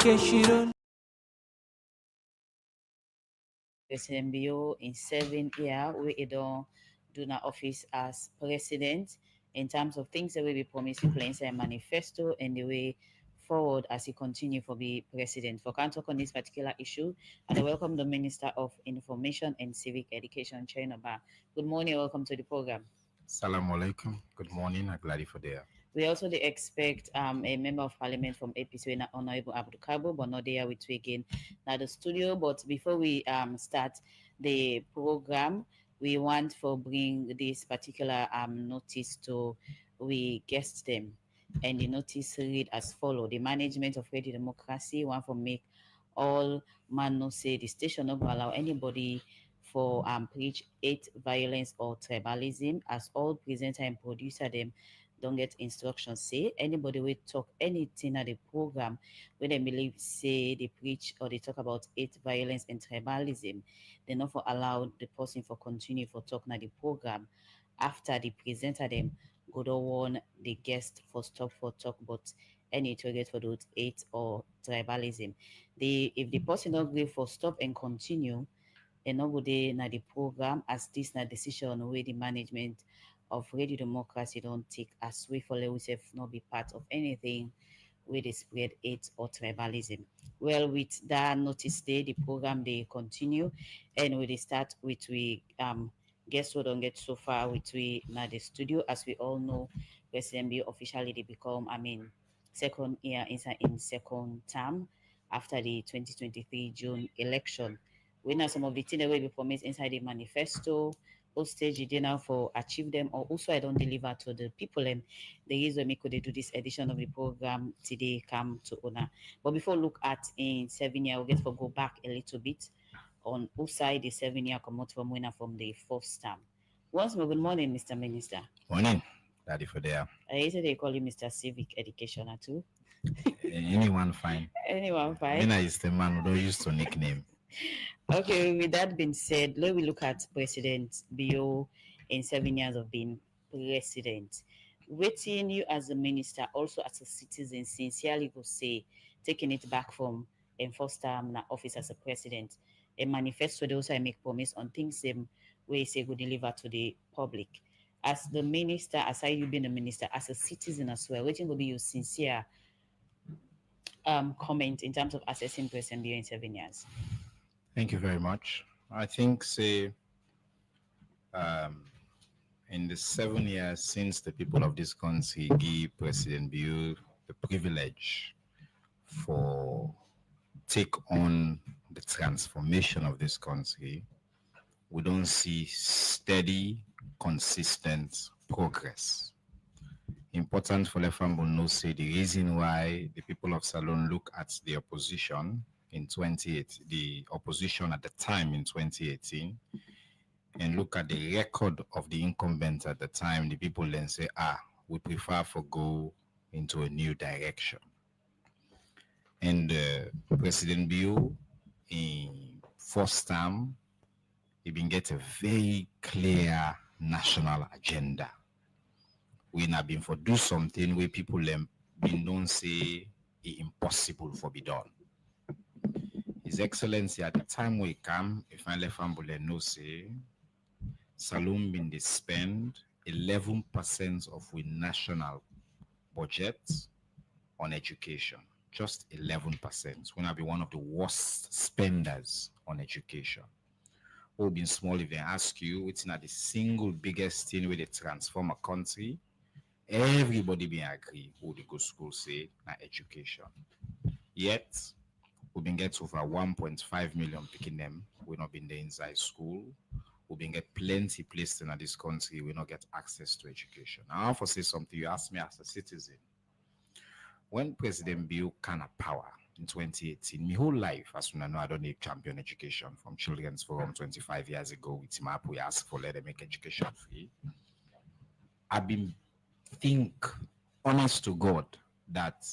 case you don't. President Bio in 7 years, we don't do na office as president in terms of things that we be promising for inside manifesto and the way forward as he continue for be president. For can talk on this particular issue, and I welcome the Minister of Information and Civic Education, China Ba. Good morning, welcome to the program. Assalamu alaikum. Good morning. I'm glad for there. We also they expect a member of parliament from APC, Honorable Abdul Kabo, but not there with you again at the studio. But before we start the program, we want to bring this particular notice to we guest them. And the notice read as follow: the management of Radio Democracy want to make all man no say the station not going allow anybody for preach hate, violence or tribalism, as all presenter and producer them don't get instructions. Say anybody will talk anything at the program where they believe say they preach or they talk about hate, violence and tribalism, they not for allow the person for continue for talking at the program after the presenter them go to warn the guest for stop for talk but any target for those hate or tribalism. If the person not agree for stop and continue, and no go dey na the program as this na decision where the management of Radio Democracy don't take as we for we say not be part of anything where they spread hate or tribalism. Well, with that notice day, the program they continue and we start with we guess we don't get so far with we now the studio. As we all know, SMB officially they become second year in second term after the 2023 June election. We know some of the things that will be promised inside the manifesto, what stage you did now for achieve them, or also I don't deliver to the people. And the reason we could do this edition of the program today come to honor. But before look at in 7 years, we'll get to go back a little bit on who side the 7 year come out from winner from the first term. Once more, good morning, Mr. Minister. Morning. Daddy for there. I say they call you Mr. Civic Educationer too. Anyone fine. Anyone fine. Mina is the man who don't use to nickname. Okay, with that being said, let me look at President Bio in 7 years of being president. Waiting you as a minister, also as a citizen, sincerely will say, taking it back from in first term na office as a president, a manifesto they also make promise on things them where say go deliver to the public. As the minister, as you being a minister, as a citizen as well, waiting will be your sincere comment in terms of assessing President Bio in 7 years. Thank you very much. I think, in the 7 years since the people of this country give President Bio the privilege for take on the transformation of this country, we don't see steady, consistent progress. Important for Lefambo know say the reason why the people of Salon look at the opposition in 2018, the opposition at the time in 2018, and look at the record of the incumbent at the time, the people then say, we prefer for go into a new direction. And President Bio in first term, he been get a very clear national agenda. We not been for do something where people been don't say it impossible for be done. His Excellency at the time we come, if I left Ambule no say, Saloon been they spend 11% of we national budget on education. Just 11%. We're gonna be one of the worst spenders on education. We'll be small if they ask you, it's not the single biggest thing where they transform a country. Everybody be agree who the good school say na education. Yet we've been get over 1.5 million picking them. We not been there inside school. We've been get plenty placed in this country. We not get access to education. Now, I want to say something. You ask me as a citizen. When President Bio kind of power in 2018, my whole life, as you know, I don't need champion education from Children's Forum 25 years ago. With MAP, we asked for let them make education free. I've been honest to God, that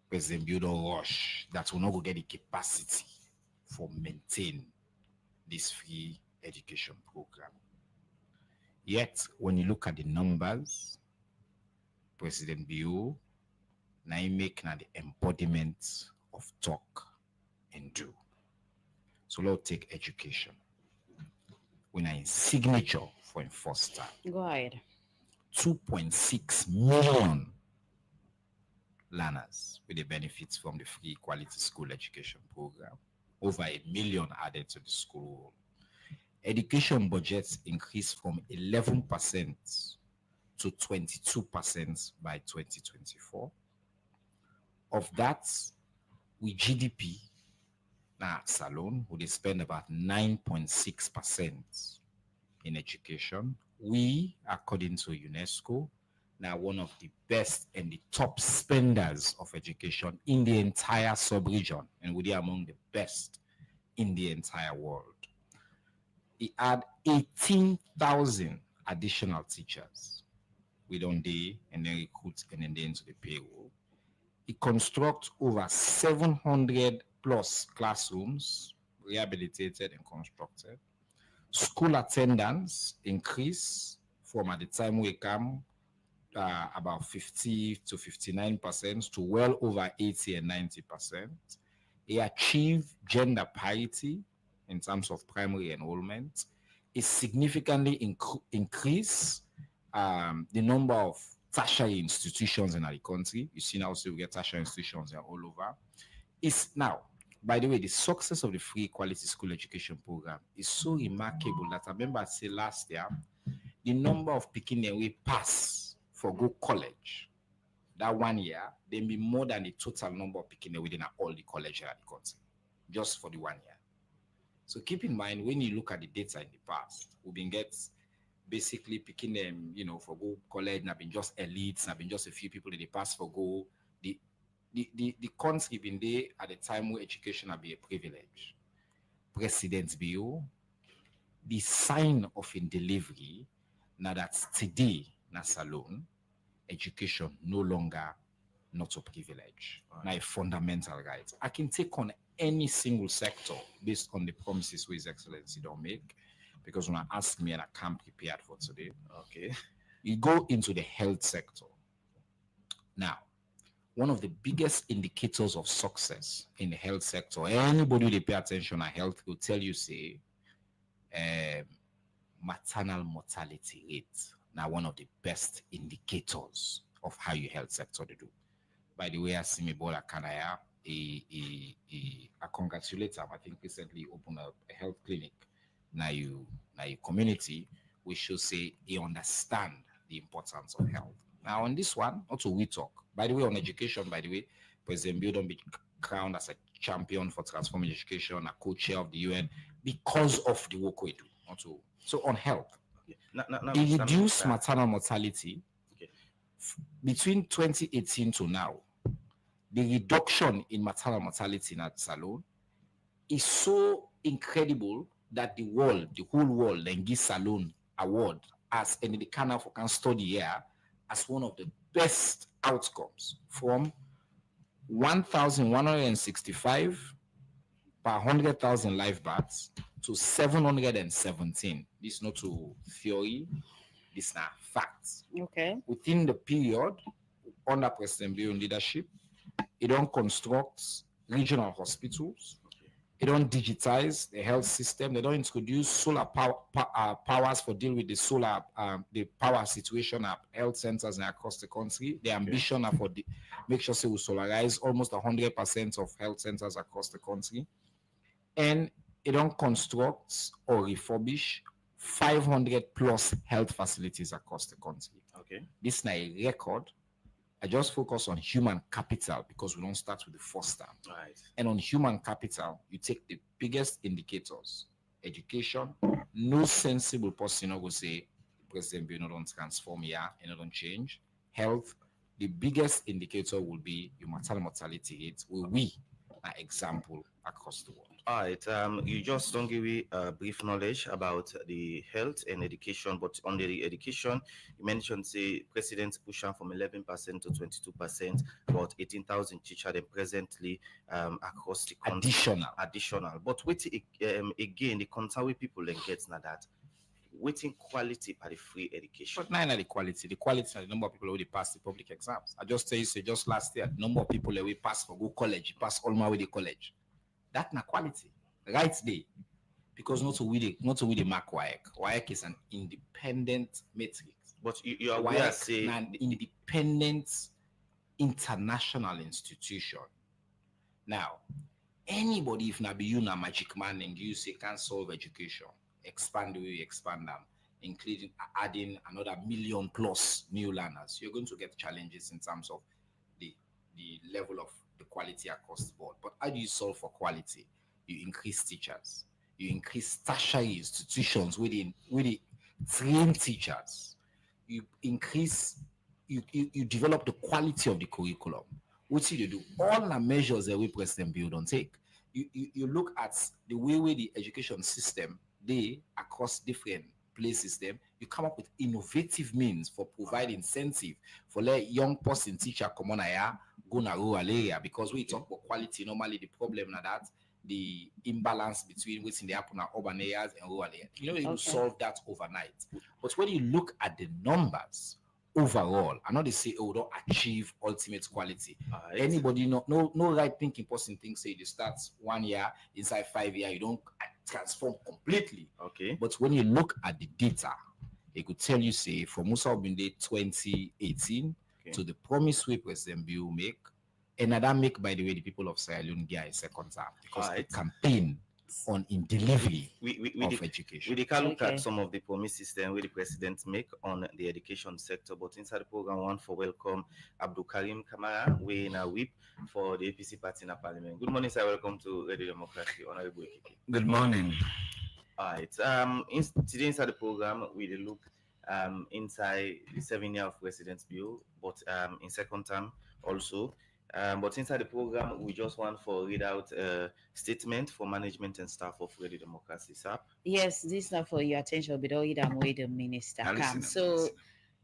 President Bio don't rush, that will not go get the capacity for maintain this free education program. Yet, when you look at the numbers, President Bio now he make now the embodiment of talk and do. So let's take education. When I signature for a first time, Go ahead. 2.6 million learners with the benefits from the free quality school education program. Over 1 million added to the school. Education budgets increased from 11% to 22% by 2024. Of that, with GDP, now Salon, would they spend about 9.6% in education. We, according to UNESCO, now one of the best and the top spenders of education in the entire sub-region, and we are among the best in the entire world. It had 18,000 additional teachers we don't day and then recruit and then into the payroll. It constructs over 700 plus classrooms, rehabilitated and constructed. School attendance increase from at the time we come about 50 to 59% to well over 80 and 90%. It achieved gender parity in terms of primary enrollment. It significantly increased the number of tertiary institutions in the country. You see now, so we get tertiary institutions all over. It's now, by the way, the success of the free quality school education program is so remarkable that I remember I said last year, the number of Pekin we pass for go college that 1 year, they be more than the total number of Pekin within all the colleges in the country, just for the 1 year. So keep in mind, when you look at the data in the past, we've been basically picking them, for go college, and have been just elites, have been just a few people in the past for go. The country been there at the time where education have been a privilege. President Bio, the sign of in delivery, now that's today, na salon, education no longer not a privilege, now a fundamental right. I can take on any single sector based on the promises His Excellency don't make, because when I ask me and I can't prepared for today, okay, you go into the health sector. Now, one of the biggest indicators of success in the health sector, anybody who pay attention to health will tell you, say, maternal mortality rate. Now, one of the best indicators of how your health sector to do. By the way, I see me Bola Kanaya, I congratulate him. I think recently opened up a health clinic now you community. We should say he understand the importance of health. Now on this one, also we talk. By the way, on education, by the way, President Bio don't be crowned as a champion for transforming education, a co-chair of the UN because of the work we do. Also, so on health, okay. Now, it reduced maternal mortality between 2018 to now. The reduction in maternal mortality in that salon is so incredible that the whole world, then give Salon award as an indicator for can study here as one of the best outcomes from 1,165 per 100,000 live births to 717. This is not to theory, this is not facts. Okay. Within the period under President Bio leadership, it don't construct regional hospitals. They don't digitize the health system. They don't introduce solar powers for deal with the solar the power situation at health centers across the country. The ambition are for make sure we solarize almost 100% of health centers across the country, and it don't construct or refurbish 500 plus health facilities across the country. Okay, this is a record. I just focus on human capital because we don't start with the first term. right. And on human capital, you take the biggest indicators. Education, no sensible person will say President Bio don't transform here and don't change. Health, the biggest indicator will be your maternal mortality rate. Will we an example across the world? All right. You just don't give me brief knowledge about the health and education, but on the education, you mentioned say president pushing from 11% to 22%, about 18,000 teachers then presently across the country. Additional. But with again, the concern with people then gets now that waiting quality for the free education. But not the quality and the number of people who they pass the public exams. I just tell you, say just last year, the number of people that we pass for go college, pass all my way the college. That's not quality. Right there. Because not to with the mark WAEC. WAEC is an independent matrix. But you are aware, say an independent international institution. Now, anybody, if not be you, na magic man, and you say can't solve education, expand the way you expand them, including adding another million plus new learners, you're going to get challenges in terms of the level of the quality across the board. But how do you solve for quality? You increase teachers, you increase tertiary institutions with the trained teachers, you increase, you develop the quality of the curriculum. What do you do? All the measures that we President Bio don't take. You look at the way the education system they across different places them, you come up with innovative means for providing incentive for let young person teacher come on here, go na rural area, because we talk about quality. Normally the problem na that the imbalance between what's in the happen in urban areas and rural areas. You solve that overnight. But when you look at the numbers overall, I know they say, oh, don't achieve ultimate quality. Anybody no right thinking person thinks say you start 1 year, inside 5 years, you don't transform completely. Okay. But when you look at the data, it could tell you, say, from Musa Obinde 2018 to the promise we President Bio make, and that make, by the way, the people of Sierra Leone get a second time because the campaign on in delivery of education. We can look at some of the promises then where the president make on the education sector, but inside the program, one for welcome Abdul Karim Kamara, we in a whip for the APC party in the parliament. Good morning, sir. Welcome to Radio Democracy. Honorable Ekeke. Good morning. All right. Today inside the program, we look inside the 7 year of President Bio, but in second term also. But inside the program, we just want to read out a statement for management and staff of Radio Democracy, sir. Yes, this is not for your attention, but all the way the minister comes. So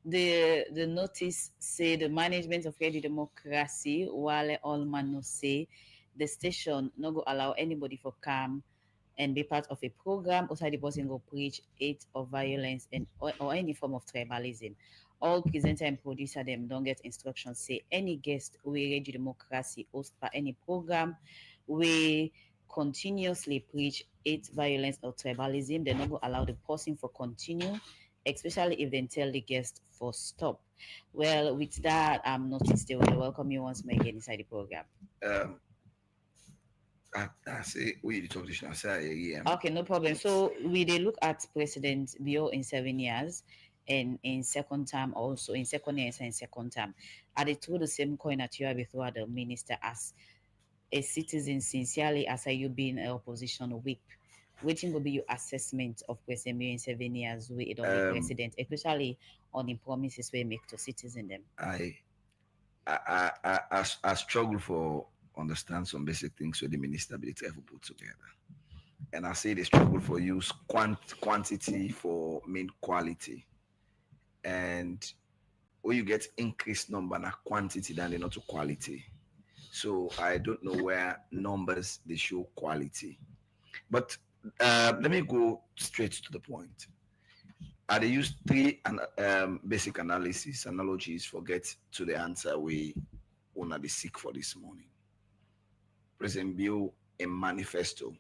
the notice say the management of Radio Democracy, while all man no say the station no go allow anybody for come and be part of a program outside the person go preach hate of violence and or any form of tribalism. All presenter and producer them don't get instructions say any guest we Radio Democracy host for any program we continuously preach hate, violence or tribalism. They not go allow the person for continue, especially if they tell the guest for stop. Well, with that notice they will welcome you once more again inside the program. I say we talk to I say yeah. Okay, no problem. So we they look at President Bio in 7 years. And in second term also in second year and second term, are they through the same coin that you have before the minister as a citizen sincerely as you being an opposition whip? Waiting will be your assessment of President Bio in 7 years with it on the president, especially on the promises we make to citizens them. I struggle for understand some basic things with the minister be able to put together. And I say they struggle for use quantity for main quality. And when you get increased number and quantity than they not to quality. So I don't know where numbers they show quality. But let me go straight to the point. I use three basic analogies for get to the answer we wanna be seek for this morning. President Bio a manifesto.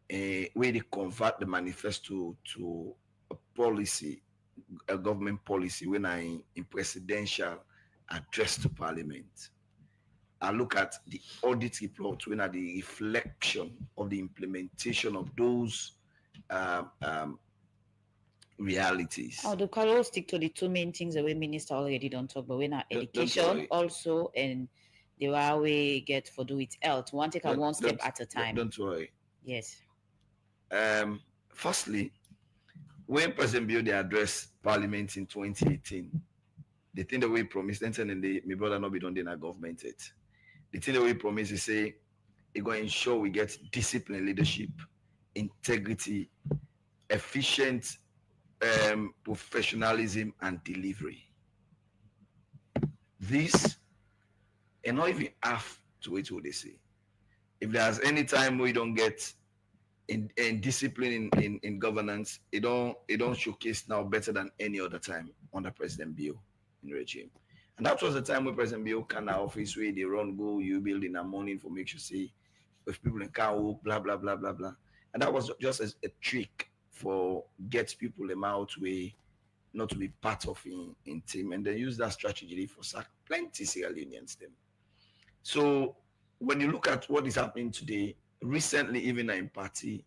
Where they convert the manifesto to a policy, a government policy when I in presidential address to parliament. I look at the audit report when I the reflection of the implementation of those realities. Oh, the color stick to the two main things the way minister already don't talk, but when our education also and the way we get for do it health. One take one step at a time. Don't worry. Yes. Firstly, when President Bio they addressed Parliament in 2018, the thing that we promised, and my brother not be done in our government it. The thing that we promised is say it's going to ensure we get discipline, leadership, integrity, efficient professionalism and delivery. This and not even half to wait what they say. If there's any time we don't get in discipline in governance, it don't showcase now better than any other time under President Bio in regime. And that was the time when President Bio can office where they run go, you build in the morning for make sure see if people in car blah blah blah blah blah. And that was just a trick for get people them out way not to be part of in team, and then use that strategy for sack plenty Sierra Leoneans them. So when you look at what is happening today, recently even in party,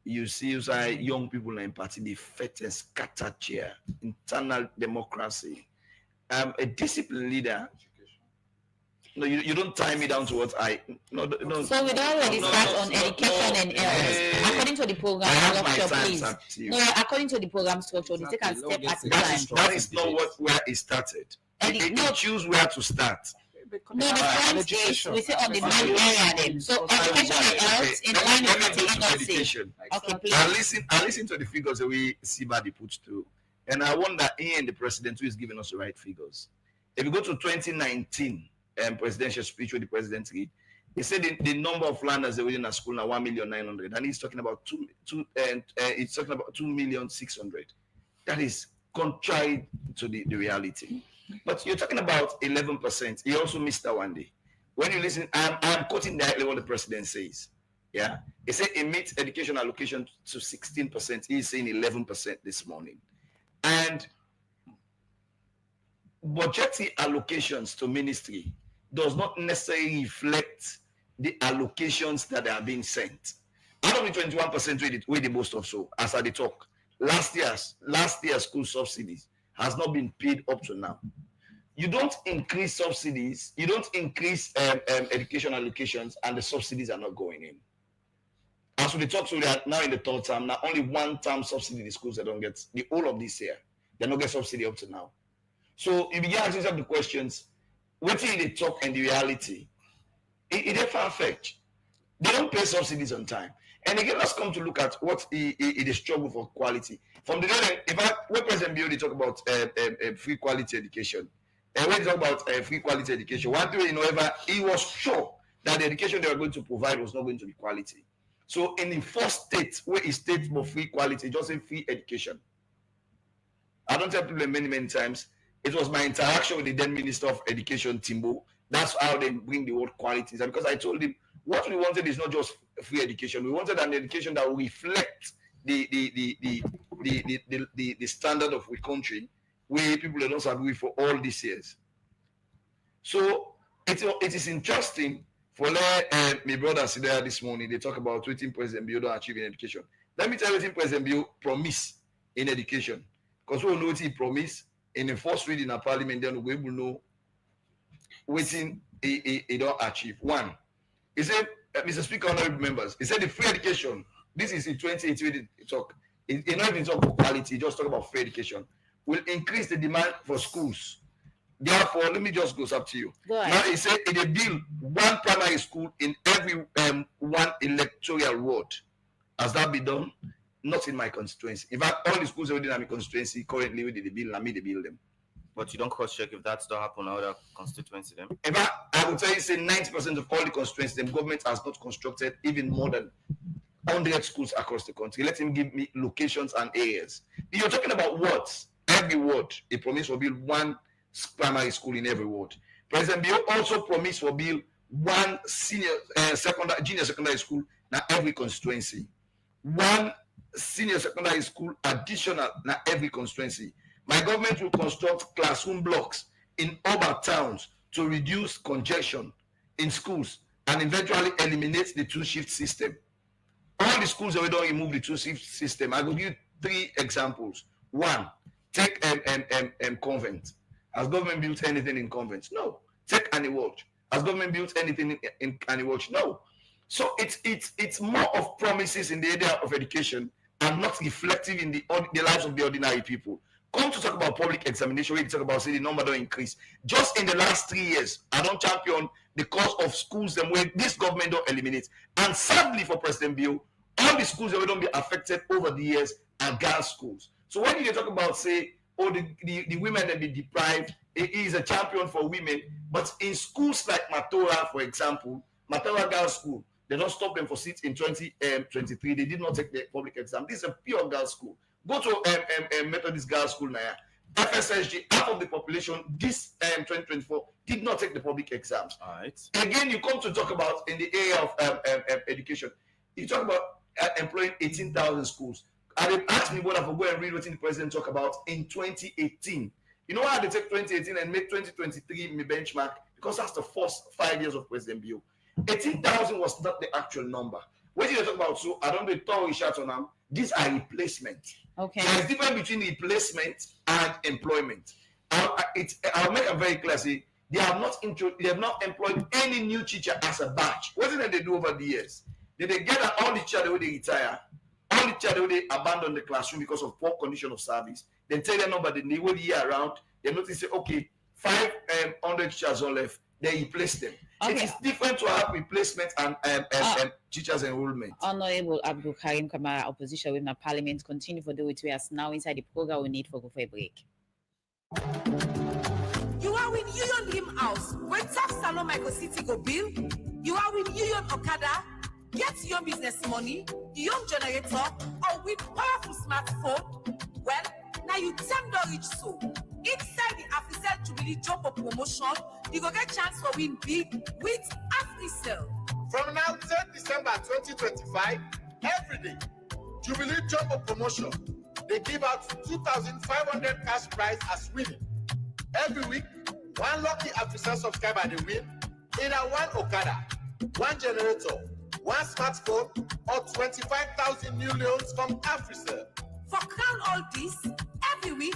you see young people in party, the fettest scatter chair, internal democracy. A disciplined leader. No, you don't tie me down to what I no. So we don't already start on education and else. According to the program structure, please. No, according to the program structure, they take a step at a time. That is not where it started. It choose where to start. No, the point is we say on the main area then. So education and else in line with the education. Okay, please. I listen to the figures that we see by the puts through, and I wonder in the president who is giving us the right figures. If you go to 2019. Presidential speech with the president read, he said the number of learners within a school now 1,900,000, and he's talking about 2,600,000. That is contrary to the reality. But you're talking about 11%. He also missed that one day. When you listen, I'm quoting directly what the president says. Yeah, he said he meets education allocation to 16%. He's saying 11% this morning, and budgetary allocations to ministry does not necessarily reflect the allocations that are being sent. Out of the 21% where the most of so, as I talk, last year's school subsidies has not been paid up to now. You don't increase subsidies, you don't increase education allocations, and the subsidies are not going in. As we talk, so they are now in the third term, now only one term subsidy in the schools that don't get the whole of this year. They don't get subsidy up to now. So you begin asking yourself the questions, what is the talk and the reality? It is far-fetched. They don't pay subsidies on time. And again, let's come to look at what it is struggle for quality. From the day, when President Bio talk about free quality education, and when they talk about free quality education, one thing he was sure that the education they were going to provide was not going to be quality. So in the first state, where he states for free quality, just say free education. I don't tell people many times. It was my interaction with the then Minister of Education, Timbo. That's how they bring the word quality. Because I told him what we wanted is not just free education. We wanted an education that will reflect the standard of the country where people don't have with for all these years. So it is interesting for my brothers there this morning. They talk about what President Bio don't achieve in education. Let me tell you what President Bio promised in education. Because we know what he promised. In the first reading of Parliament, then we will know what he don't achieve. One, he said, Mr. Speaker, honorable members, he said the free education, this is in 2018 talk. He not even talk about quality, he just talk about free education, will increase the demand for schools. Therefore, let me just go up to you. Go ahead. Now, he said in a bill, one primary school in every one electoral ward. Has that been done? Not in my constituency. In fact, all the schools within my constituency currently with the bill, they build them. But you don't cross-check if that's not happen in other constituency then? In fact, I would say 90% of all the constituencies, the government has not constructed even more than 100 schools across the country. Let him give me locations and areas. You're talking about wards. Every ward, he promised to build one primary school in every ward. President Bio also promised to build one junior secondary school in every constituency. One senior secondary school additional in every constituency. My government will construct classroom blocks in urban towns to reduce congestion in schools and eventually eliminate the two-shift system. All the schools that we don't remove the two-shift system, I will give you 3 examples. One, take convent. Has government built anything in convents? No. Take Aniwatch. Has government built anything in Aniwatch? No. So it's more of promises in the area of education and not reflective in the lives of the ordinary people. Come to talk about public examination, we talk about say the number don't increase. Just in the last 3 years, I don't champion the cause of schools them where this government don't eliminate. And sadly for President Bio, all the schools that don't be affected over the years are girls' schools. So when you talk about say, the women that be deprived, he is a champion for women, but in schools like Matora, for example, Matora Girls School, They don't stop them for seats in 2023. They did not take the public exam. This is a pure girls' school. Go to Methodist Girls' School now. FSSG, half of the population this 2024 did not take the public exams. All right. Again, you come to talk about in the area of education. You talk about employing 18,000 schools. And they asked me what I will go and read what the president talk about in 2018. You know why they take 2018 and make 2023 my benchmark? Because that's the first 5 years of President Bio. 18,000 was not the actual number. What did you talk about? So I don't be throwing shots on them. These are replacement. Okay. There's difference between replacement and employment. I'll make it very clear. See, they have not employed any new teacher as a batch. What did they do over the years? Did they get all the teachers who they retire, all the teachers who they abandon the classroom because of poor condition of service? Then tell them about the year around. They notice say, okay, 500 teachers are left. They replace them. Okay. It is different to have replacement and teachers enrollment. Honorable Abdul Karim Kamara, opposition with the parliament, continue for the way to us now inside the program we need for go for a break. You are with Union Dream House. When Top Salon Micro City go bill, you are with Union Okada. Get your business money, your generator, or with powerful smartphone. Well, now you $10 reach so. Inside the AfriCell Jubilee Jumbo promotion, you go get chance for win big with AfriCell. From now 10 December 2025, every day, Jubilee Jumbo promotion, they give out 2,500 cash prize as winning. Every week, one lucky AfriCell subscriber they win either one Okada, one generator, one smartphone, or 25,000 new loans from AfriCell. For crown all this, every week,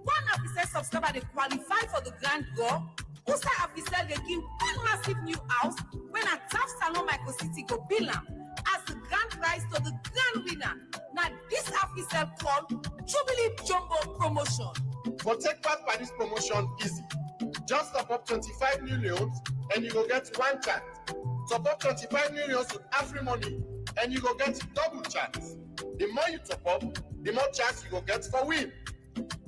one AfriCell subscriber they qualify for the grand draw. Also, AfriCell they give one massive new house when a Top Salon Micro City go bill as the grand prize to the grand winner. Now this AfriCell called Jubilee Jumbo promotion. For take part by this promotion easy. Just top up 25 new loans and you go get one chance. Top up 25 new loans with Afri money and you go get double chance. The more you top up, the more chance you go get for win.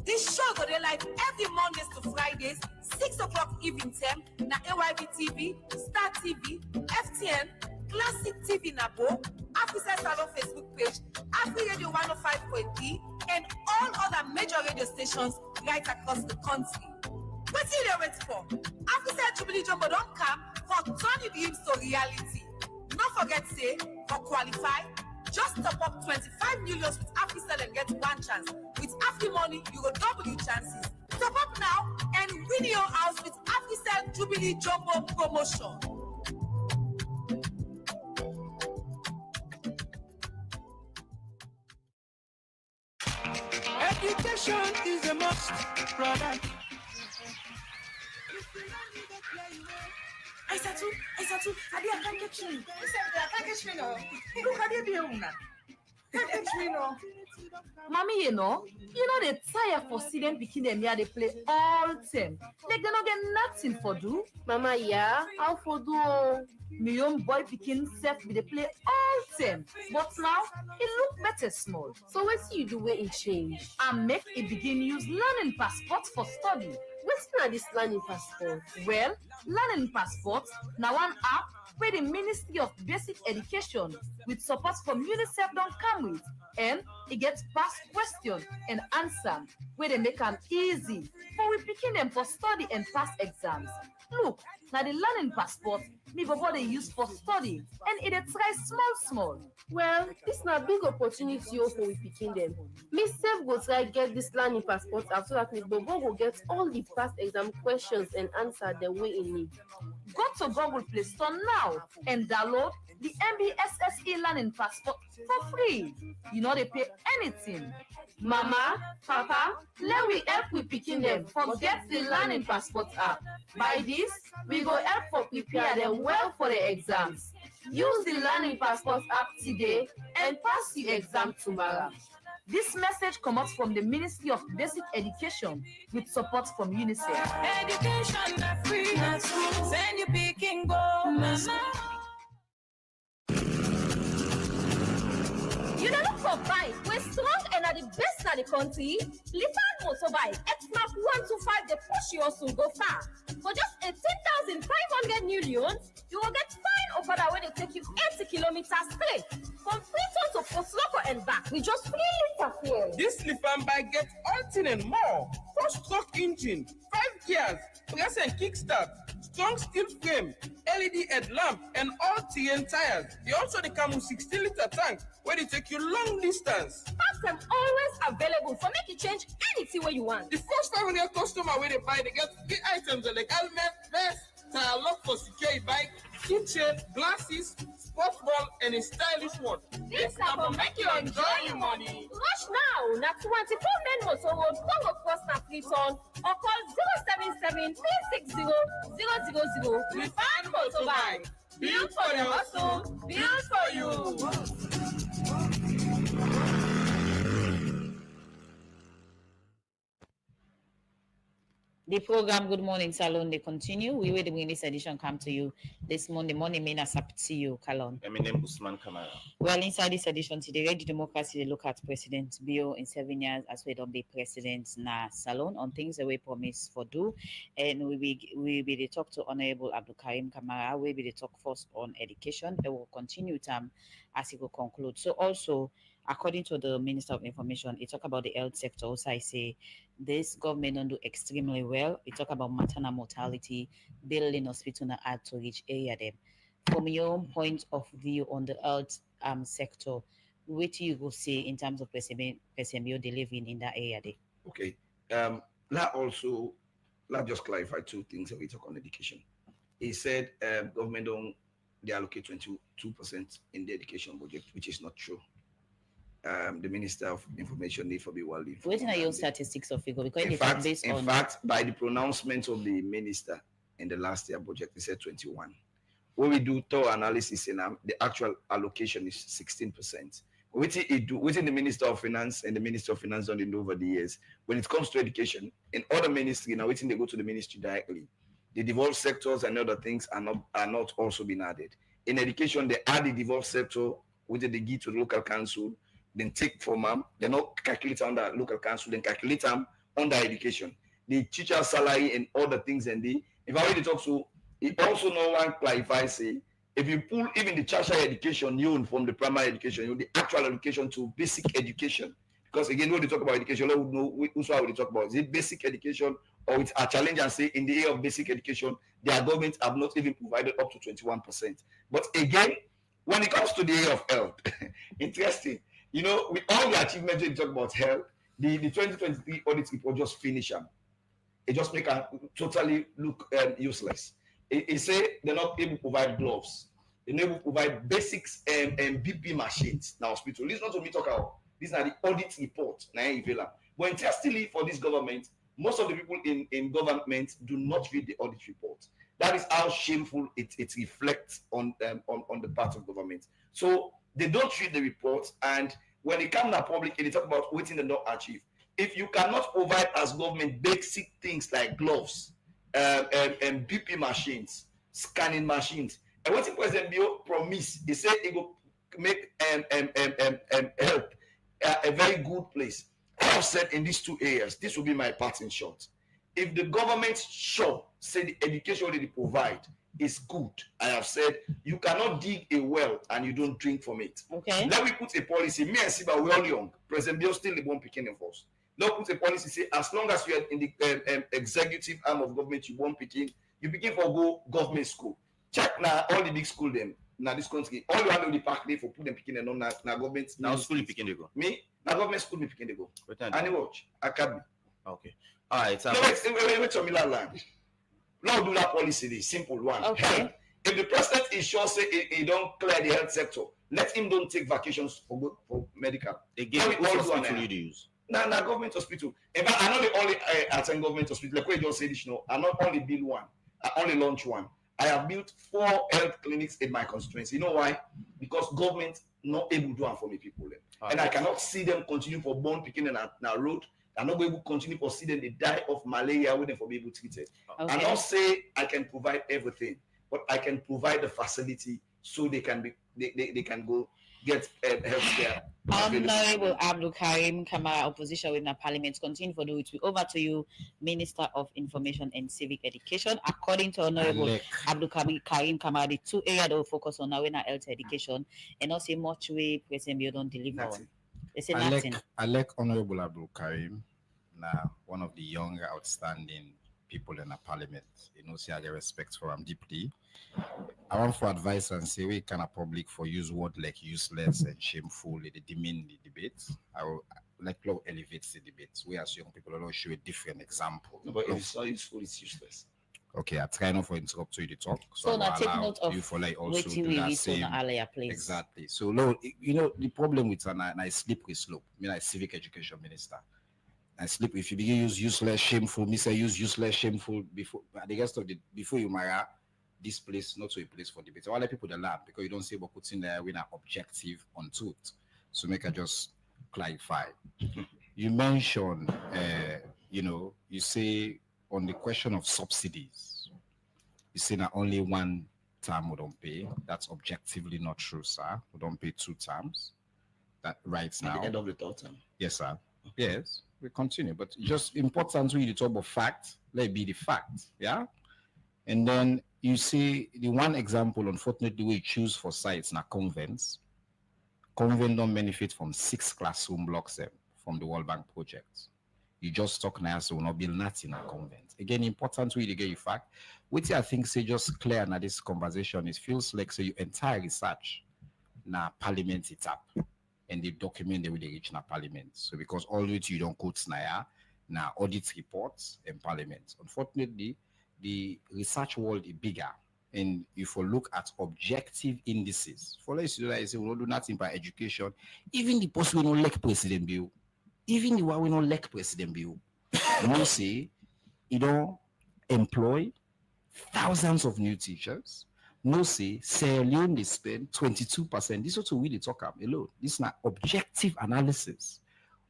This show go dey live every Mondays to Fridays, 6 o'clock evening time, na AYB TV, Star TV, FTN, Classic TV Nabo, AfriCell Salon Facebook page, Afri Radio 105.3, and all other major radio stations right across the country. What do you wait for? AfriCell Jubilee Jumbo don't come for turning dreams to reality. Don't forget say, for qualify, just top up 25 million with AfriCell and get one chance. With Afri money, you will double your chances. Top up now and win your house with AfriCell Jubilee Jumbo promotion. Education is a must, brother. I settle. I can't catch me. I can't catch me now. Look at the bill now. Can't catch me now. Mommy, you know they tire for see them picking them here, they play all time. Like they don't get nothing for do. Mama, yeah, how for do? My young boy picking self with they play all time. But now it look better small. So what do you do when it change? And make it begin use learning passport for study. What's not this learning passport? Well, learning passport now one app where the Ministry of Basic Education with support from UNICEF don't come with, and it gets past question and answer where they make them easy for we picking them for study and pass exams. Look, now the learning passport me before they use for study and it try small. Well, it's not a big opportunity for we picking them. Me self go try get this learning passport so that me Bobo will get all the past exam questions and answer the way in need. Go to Google Play Store now and download the MBSSE Learning Passport for free. You know they pay anything. Mama, Papa, let we help with picking them. Forget the learning passport app. By this, we go help for prepare them well for the exams. Use the learning passport app today and pass your exam tomorrow. This message comes from the Ministry of Basic Education with support from UNICEF. Education not free, not school. Send your picking go, mama. You don't look for bike. We're strong and are the best in the country. Liverpool motorbike, X-Mark 125, they push you also go far. For just 18,500 new loans, you will get fine over that way they take you 80 kilometers straight. From Freetown to Port Loco and back, with just 3 liters fuel. This Lifan bike gets all thing and more. 4-stroke engine, 5 gears, press and kickstart, strong steel frame, LED headlamp, and all TN tires. They also come with 16-liter tank where they take you long distance. Parts are always available for make you change anything where you want. The first 500 customer where they buy, they get 3 items like helmet, vest, tire lock for secure bike, keychain, glasses, sports ball, and a stylish one. This will make you enjoy your money. Rush now, na 24 men motor road, Congo Cross na Freetown, or call 077 360 000. We find motorbike. Built for the hustle, built for you. The program Good Morning Salon, they continue. We will bring this edition come to you this Monday morning. May not to you, Kalon. My name is Usman Kamara. Well, inside this edition today, Ready Democracy, they look at President Bio in 7 years as we don't be president na salon on things that we promise for do. And we be the talk to Honorable Abdul Karim Kamara. We be the talk first on education. It will continue time as it will conclude. So also, according to the Minister of Information, he talk about the health sector. Also, I say this government don't do extremely well. He talk about maternal mortality, building hospital na add to each area them. From your own point of view on the health sector, what do you go say in terms of PSMBO delivering in that area there? Okay. Let just clarify 2 things that we talk on education. He said government don't they allocate 22% in the education budget, which is not true. The Minister of Information need to be well informed. Waiting at your statistics of figure because in fact, by the pronouncement of the minister in the last year budget, he said 21. When we do thorough analysis in the actual allocation is 16%. Within the Minister of Finance and the Minister of Finance done it over the years. When it comes to education, in other ministry now, waiting they go to the ministry directly. The devolved sectors and other things are not also being added. In education, they add the devolved sector, which they give to the local council. Then take from them, they not calculate under local council, then calculate them under education. The teacher salary and other things and if I already talk to, it also no one clarify say if you pull even the tertiary education you from the primary education, you the actual education to basic education. Because again, when they talk about education, let would know who's what we talk about. Is it basic education or it's a challenge and say in the area of basic education, their government have not even provided up to 21%. But again, when it comes to the area of health, interesting. You know, with all the achievements we talk about health, the 2023 audit report just finish them. It just make them totally look useless. It say they're not able to provide gloves. They're not able to provide basics and BP machines in hospital. This is not what we talk about. These are the audit report. But interestingly for this government, most of the people in government do not read the audit report. That is how shameful it reflects on the part of government. So they don't read the report, and when it comes to public, they talk about what they not achieve. If you cannot provide as government basic things like gloves, and BP machines, scanning machines, and what the President Bio promised, he said he will make help a very good place. I have said in these 2 areas, this will be my part in short. If the government say the education they provide is good, I have said you cannot dig a well and you don't drink from it. Okay. Let me put a policy. Me and Siba, we're all young. President Bill still the one picking in first. Let put a policy say as long as you are in the executive arm of government, you begin for go government school. Check now all the big school them now this country. All you have to the park there for put them picking and on na government. Now school you picking they go. Me na government school me picking they go. And they watch Academy. Okay. All right. No, wait to Milan land. Now do that policy, the simple one. Okay. If the president is sure say he don't clear the health sector, let him don't take vacations for medical. Again, what hospital you use? Nah, government hospital. In fact, I know the only attend government hospital. Like we just say this, I not only build one, I only launch one. I have built 4 health clinics in my constituency. You know why? Because government not able to do it for me people. And I cannot see them continue for born picking in a road. I'm not able to continue to see them they die of malaria waiting for people treated. Okay. I not say I can provide everything, but I can provide the facility so they can be they can go get healthcare. Honorable Abdul Karim Kamara, opposition within the parliament, continue for the week. Over to you, Minister of Information and Civic Education. According to Honorable Abdul Karim Kamara, the two areas that will focus on now in health education and also much way President Bio don't deliver on. They say nothing. I like Honorable Abdul Karim, now one of the younger, outstanding people in the parliament. You know, see, I get respect for him deeply. I want for advice and say we can a public for use word like useless and shameful. They demean the debate. I will like love elevates the debate. We as young people will show a different example. No, but if it's not useful, it's useless. Okay, I try not for interrupt you to talk. So now take note of you for like also do that same. Place. Exactly. So no, you know the problem with an I slippery slope. I mean, I civic education minister. I slip if you begin use useless, shameful. Me say use useless, shameful before the rest of the before you marry this place not to a place for debate. I want people to learn because you don't say but putting there with an objective onto it. So make I just clarify. You mentioned you know, you say on the question of subsidies, you say that only one term we don't pay. That's objectively not true, sir. We don't pay 2 terms. That right now. At the end of the third term. Yes, sir. Yes, we continue. But just important when you talk about fact, let it be the fact. Yeah. And then you see the one example, unfortunately, we choose for sites now convents. Convent don't benefit from 6 classroom blocks from the World Bank project. You just talk now, so we'll not build nothing in a convent. Again, important way to get your fact. Which I think say just clear now this conversation is feels like so your entire research now parliament it up and they document the way they reach now parliament. So because all which you don't quote now audit reports and parliament. Unfortunately, the research world is bigger. And if we look at objective indices, for let's say we don't do nothing by education, even the post we don't like President Bio. Even the one we don't like President Bio, you say, you don't employ thousands of new teachers. No say, Sierra Leone they spend 22%. This is what we really talk about alone. This is not objective analysis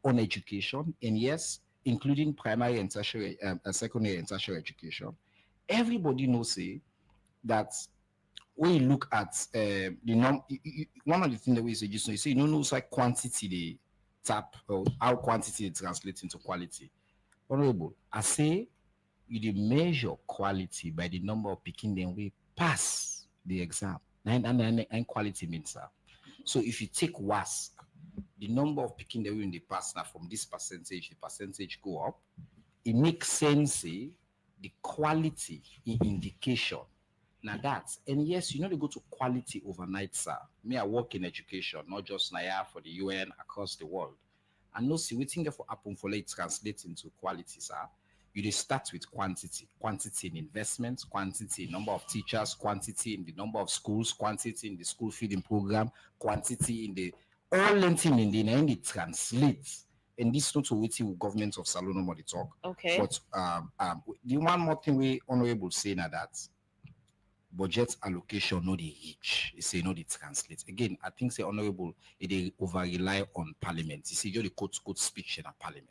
on education, and yes, including primary and tertiary, secondary and tertiary education. Everybody knows say that when you look at the one of the things that we say, you say you don't know like quantity they tap or how quantity translates into quality. Honorable, I say you dey measure quality by the number of picking them we pass the exam. And quality means that. So if you take WASC, the number of picking them in the pass now from this percentage, the percentage go up. It makes sense, say, the quality in indication. Now that's, and yes, you know, they go to quality overnight, sir. Me, I work in education, not just Naya for the UN across the world. And no, see, we think for happen for it translate into quality, sir. You just start with quantity in investments, quantity in number of teachers, quantity in the number of schools, quantity in the school feeding program, quantity in the all lengthening in the end it translates. And this not to waiting government of Salon no talk. Okay. But the one more thing we honorable say now that budget allocation no they reach. They say no they translate. Again, I think say honorable they over rely on parliament. You see, you the quote speech in a parliament.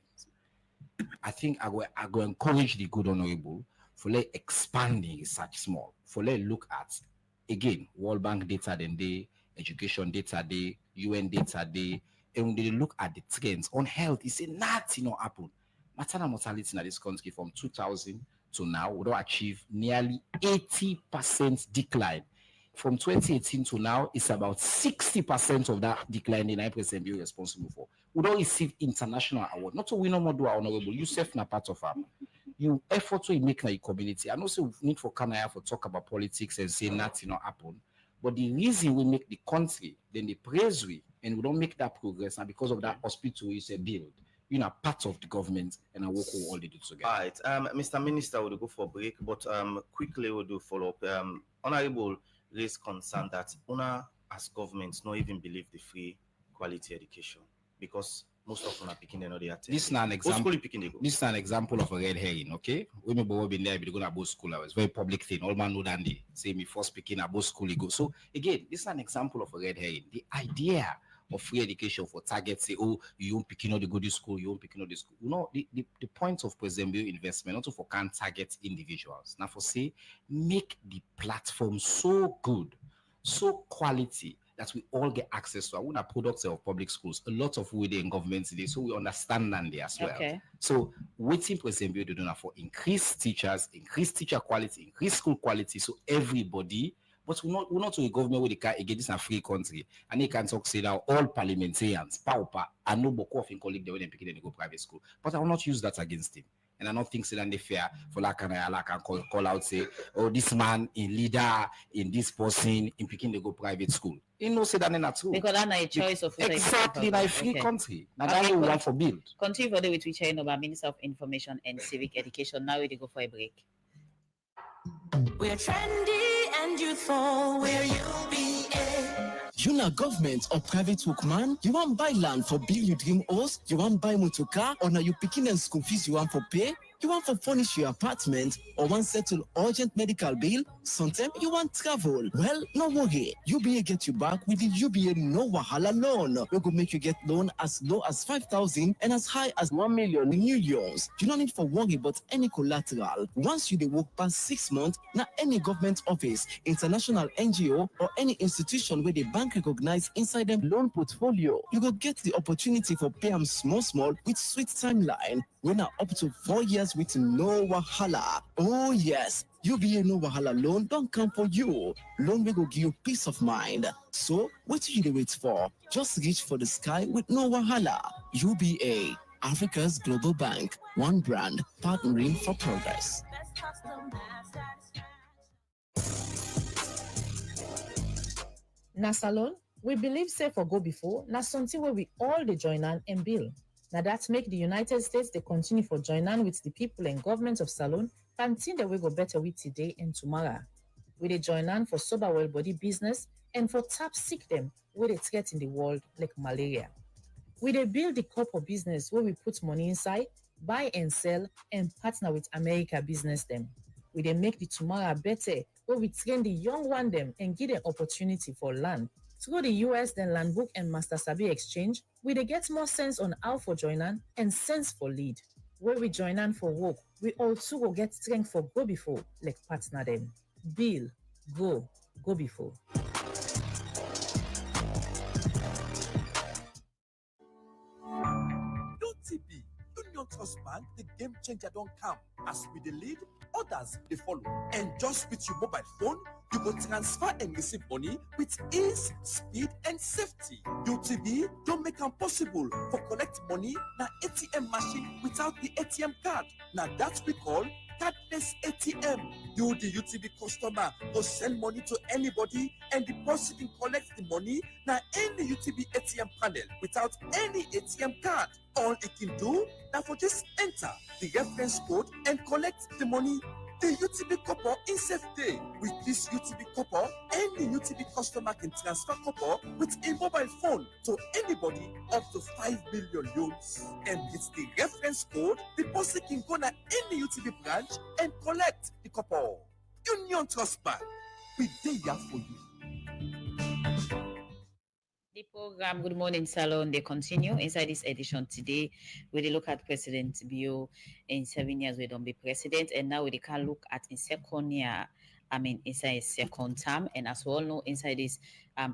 I think I go encourage the good honorable for like expanding research small. For like look at again World Bank data then they education data day, UN data day, and when they look at the trends on health, you say nothing happen. Maternal mortality in this country from 2000 to now we don't achieve nearly 80% decline. From 2018 to now, it's about 60% of that decline the 9% be responsible for. We don't receive international award. Not so we no more do our honorable. You self na part of them. You effort to make na your community. I know so we need for Canada for talk about politics and say nothing not happen. But the reason we make the country, then the praise we, and we don't make that progress, and because of that hospital is a build. You know, part of the government, and I work all they do together. All right, Mr. Minister, we'll go for a break, but quickly we'll do follow up. Honorable raised concern that UNA as governments not even believe the free quality education because most of them are picking the attend. This is an example. This is an example of a red herring. Okay, when me boy been there, we go to both school. It's very public thing. All man know that they say me first picking about school. He go. So again, this is an example of a red herring. The idea of free education for target say, oh, you won't pick the good school, you won't pick the school. You know, the point of President Bio investment, also for can target individuals. Now for say, make the platform so good, so quality, that we all get access to. I want our products of public schools. A lot of we in government today, so we understand that there as well. Okay. So waiting President Bio to do for increased teachers, increased teacher quality, increased school quality, so everybody. But we're not to a government where they can again, this is a free country, and they can talk say that all parliamentarians, pauper, and no boko of colleague they when they pick it and go private school. But I will not use that against him. And I don't think so that they fair for like can call out say, oh, this man in leader in this person in picking they go private school. You know, say that in that too. Because that's not a choice of exactly like free country. Now that we want for build. Continue for the with which I know about Minister of Information and Civic Education. Now we go for a break. We're trendy and youthful. We're UBA. You not government or private workman? You want buy land for build your dream house? You want buy motor car? Or now you picking and school fees you want for pay? You want for furnish your apartment or want settle urgent medical bill? Sometimes you want travel. Well, no worry. UBA get you back with the UBA No Wahala loan. We go make you get loan as low as 5,000 and as high as 1 million in euros. You don't need for worry about any collateral. Once you dey work past 6 months, now any government office, international NGO or any institution where the bank recognize inside them loan portfolio, you go get the opportunity for pay them small with sweet timeline. We're now up to 4 years with no wahala. Oh yes, UBA No Wahala loan don't come for you. Loan will go give you peace of mind. So what do you wait for? Just reach for the sky with no wahala. UBA, Africa's global bank. One brand, partnering for progress. Na salon, we believe say for go before, na something where we all the join and build. Now that make the United States they continue for join with the people and government of Salon, and think that we go better with today and tomorrow. We they join for sober well body business and for tap sick them where they threat in the world like malaria. We they build the corporate business where we put money inside, buy and sell, and partner with America business them. We they make the tomorrow better where we train the young one them and give them opportunity for land. Through the US, then Land Book and Master Sabi exchange, we they get more sense on how for join and sense for lead. Where we join for work, we also will get strength for go before, like partner them. Bill, go before. UTB, Union Trust Bank, the game changer don't come. As we the lead, others they follow. And just with your mobile phone, you will transfer and receive money with ease, speed, and safety. UTB don't make it possible for collect money na ATM machine without the ATM card. Now that we call cardless ATM. You, the UTB customer, will send money to anybody and deposit and collect the money na any UTB ATM panel without any ATM card. All it can do now for just enter the reference code and collect the money. The UTB copper in safe day. With this UTB copper, any UTB customer can transfer copper with a mobile phone to anybody up to 5 million loans. And with the reference code, the person can go to any UTB branch and collect the copper. Union Trust Bank, we there for you. The program Good Morning Salon, they continue inside this edition today. We look at President Bio in 7 years we don't be president, and now we can look at in second year, inside his second term, and as we all know, inside this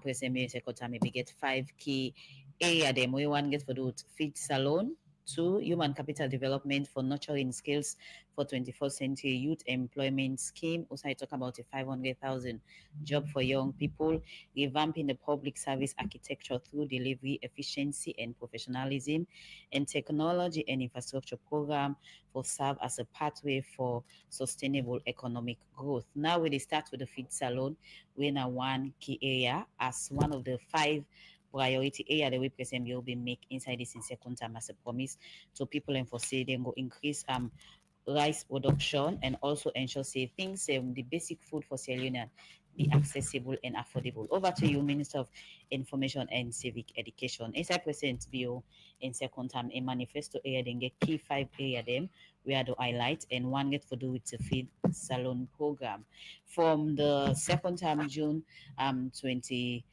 President Bio second term, we get 5 key area them. We want get for the feed salon, 2 human capital development for nurturing skills for 21st century youth employment scheme. Also, I talk about a 500,000 job for young people, revamping the public service architecture through delivery efficiency and professionalism, and technology and infrastructure program for serve as a pathway for sustainable economic growth. Now, we start with the feed salon. We're in a 1 key area as one of the 5 priority area that we present will be make inside this in second term as a promise. So people and for say they go increase rice production and also ensure say things the basic food for Sierra Leone be accessible and affordable. Over to you, Minister of Information and Civic Education. Inside President Bio in second term a manifesto area then get key 5 area them we are to highlight, and one get for do with the feed salon program from the second term June 2023.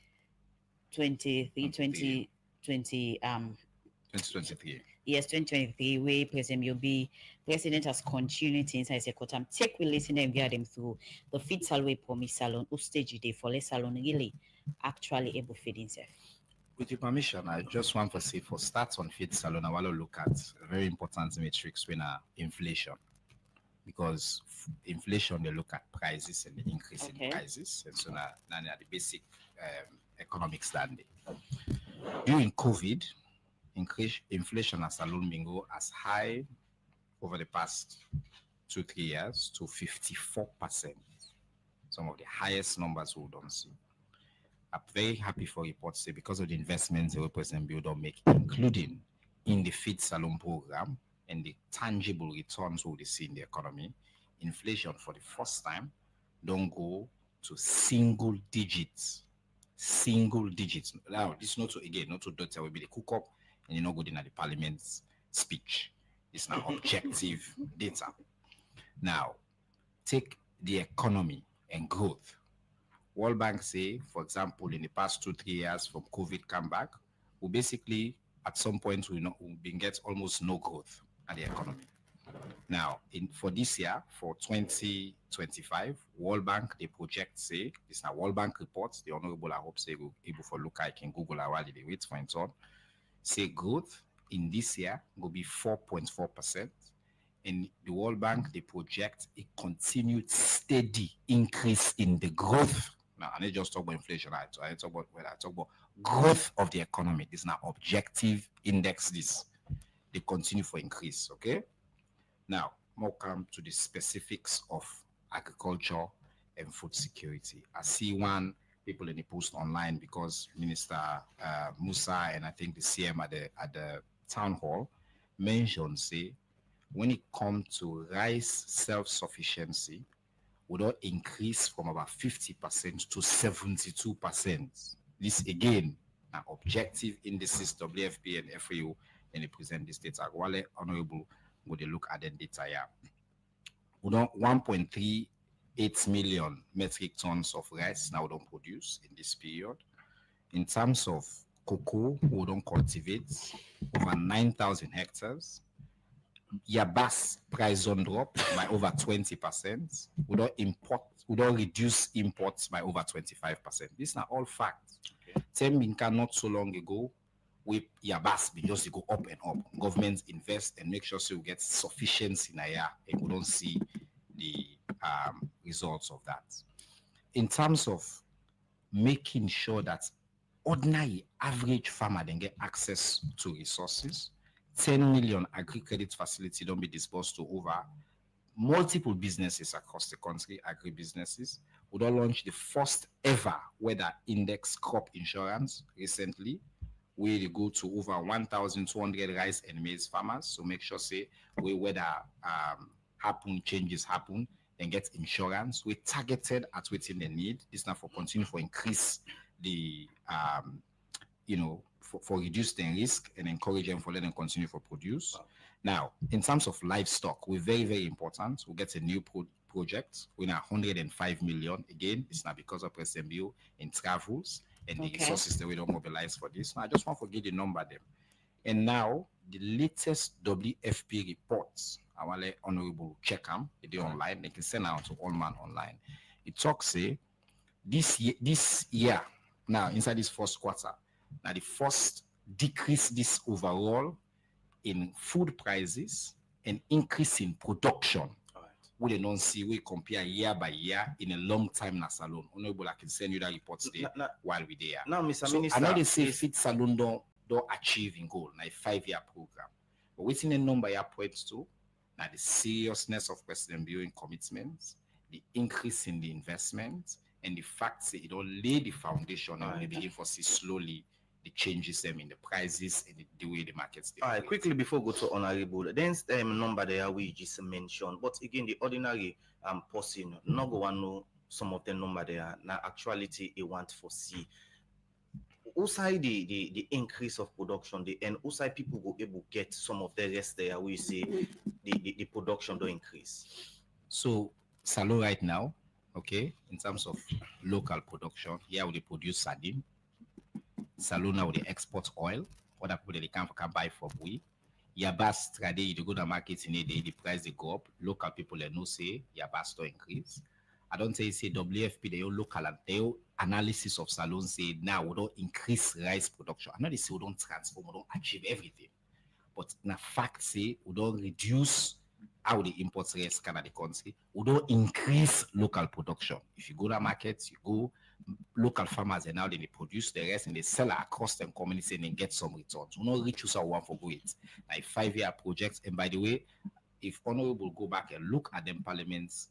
Yes, 2023, where President will be President has continuity inside second term. Take we listen and guide them through the feed salon promise salon, who stage day for less salon really actually able feed himself. With your permission, I just want to say for stats on feed salon, I want to look at very important metrics when inflation. Because inflation, they look at prices and the increase in prices. And so now the basic economic standing. During COVID, inflation has alone been go as high over the past 2-3 years to 54%. Some of the highest numbers we don't see. I'm very happy for reports say because of the investments the President Bio don't make, including in the feed salon program and the tangible returns we see in the economy, inflation for the first time don't go to single digits. Single digits. Now, this not to again, not to data will be the cook up and you're not good in the parliament's speech. It's not objective data. Now, take the economy and growth. World Bank say, for example, in the past 2-3 years from COVID come back, we basically at some point we get almost no growth at the economy. Now, for this year, for 2025, World Bank they project say this now World Bank reports. The Honorable I hope say will able for look I can Google while they wait for it on. Say growth in this year will be 4.4%. And the World Bank they project a continued steady increase in the growth. Now, I need just talk about inflation. I talk about growth of the economy. This is now objective index. This they continue for increase. Okay. Now, more come to the specifics of agriculture and food security. I see one people in the post online because Minister Musa and I think the CM at the town hall mentioned say when it comes to rice self-sufficiency, would not increase from about 50% to 72%. This again, now objective indices WFP and FAO, and they present this data. Wale Honorable, would they look at the data here? We don't 1.38 million metric tons of rice now don't produce in this period. In terms of cocoa, we don't cultivate over 9,000 hectares. Yabas price on drop by over 20%. We don't reduce imports by over 25%. These are all facts. Tembinka not so long ago, with Yabas just go up and up. Governments invest and make sure so we get sufficiency in a year, and we don't see the results of that. In terms of making sure that ordinary average farmer then get access to resources, 10 million agri-credit facility don't be disbursed to over multiple businesses across the country, agri-businesses. We don't launch the first ever weather index crop insurance recently, where they go to over 1,200 rice and maize farmers. So make sure say where weather changes happen and get insurance. We targeted at within the need. It's not for continue for increase the for reduce the risk and encourage them for let them continue for produce. Now, in terms of livestock, we're very, very important. We'll get a new project. We're now 105 million. Again, it's not because of President Bio in travels and the resources that we don't mobilize for this. Now, I just want to get the number them. And now, the latest WFP reports, I want to let Honorable check them. They online. They can send out to all man online. It talks say this year, now inside this first quarter, now the first decrease this overall in food prices and increase in production. We don't see we compare year by year in a long time na salon. Honorable, I can send you that report today while we're there. Now, Mr. So Minister, I know they say feed salon don't achieve in goal, like 5-year program. But within the number you points to, now the seriousness of President Bio in commitments, the increase in the investment, and the fact that it don't lay the foundation and we begin to see slowly the changes them in the prices and the way the markets. All right, quickly before we go to Honorable, there's number there we just mentioned, but again, the ordinary person not go to know some of the number there. Now, actuality, it want to see. Outside the increase of production, and outside people will able to get some of the rest there, we see the production don't increase. So, Salo right now, okay, in terms of local production, here we produce sardine. Salo now they export oil. Other people they can buy for we. Yabas trade you go to market in a day, the price they go up. Local people they know say Yabas to increase. I don't say WFP, they all local and they all analysis of Salone say now we don't increase rice production. I know they say we don't transform, we don't achieve everything. But in fact, say we don't reduce how the imports rice can at the country. We don't increase local production. If you go to markets, you go local farmers and now they produce the rest and they sell it across them community and they get some returns. We don't reach our one for go it. Like 5-year projects. And by the way, if Honorable go back and look at them parliament's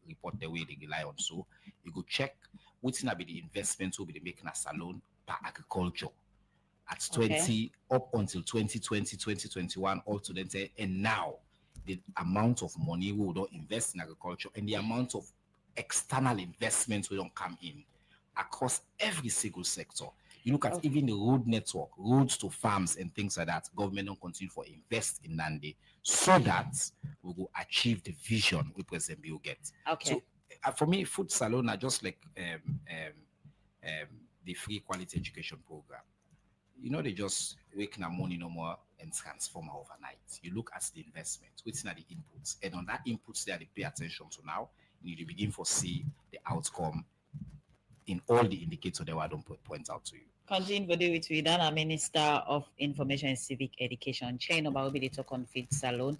report the way they rely on, so you go check what's gonna be the investments will be making a Salone per agriculture at 20 up until 2020, 2021, all to them say, and now the amount of money we don't invest in agriculture and the amount of external investments we don't come in across every single sector. You look at even the road network, roads to farms and things like that, government don't continue to invest in Nandi so that we will achieve the vision we President Bio get. So for me, Food Salone are just like the free quality education program. You know, they just waking up money no more and transform overnight. You look at the investment, what's are the inputs, and on that inputs there they pay attention to now. You need to begin to see the outcome in all the indicators that I don't point out to you. Continue with Vidana, Minister of Information and Civic Education. Chain about the talk on Food Salone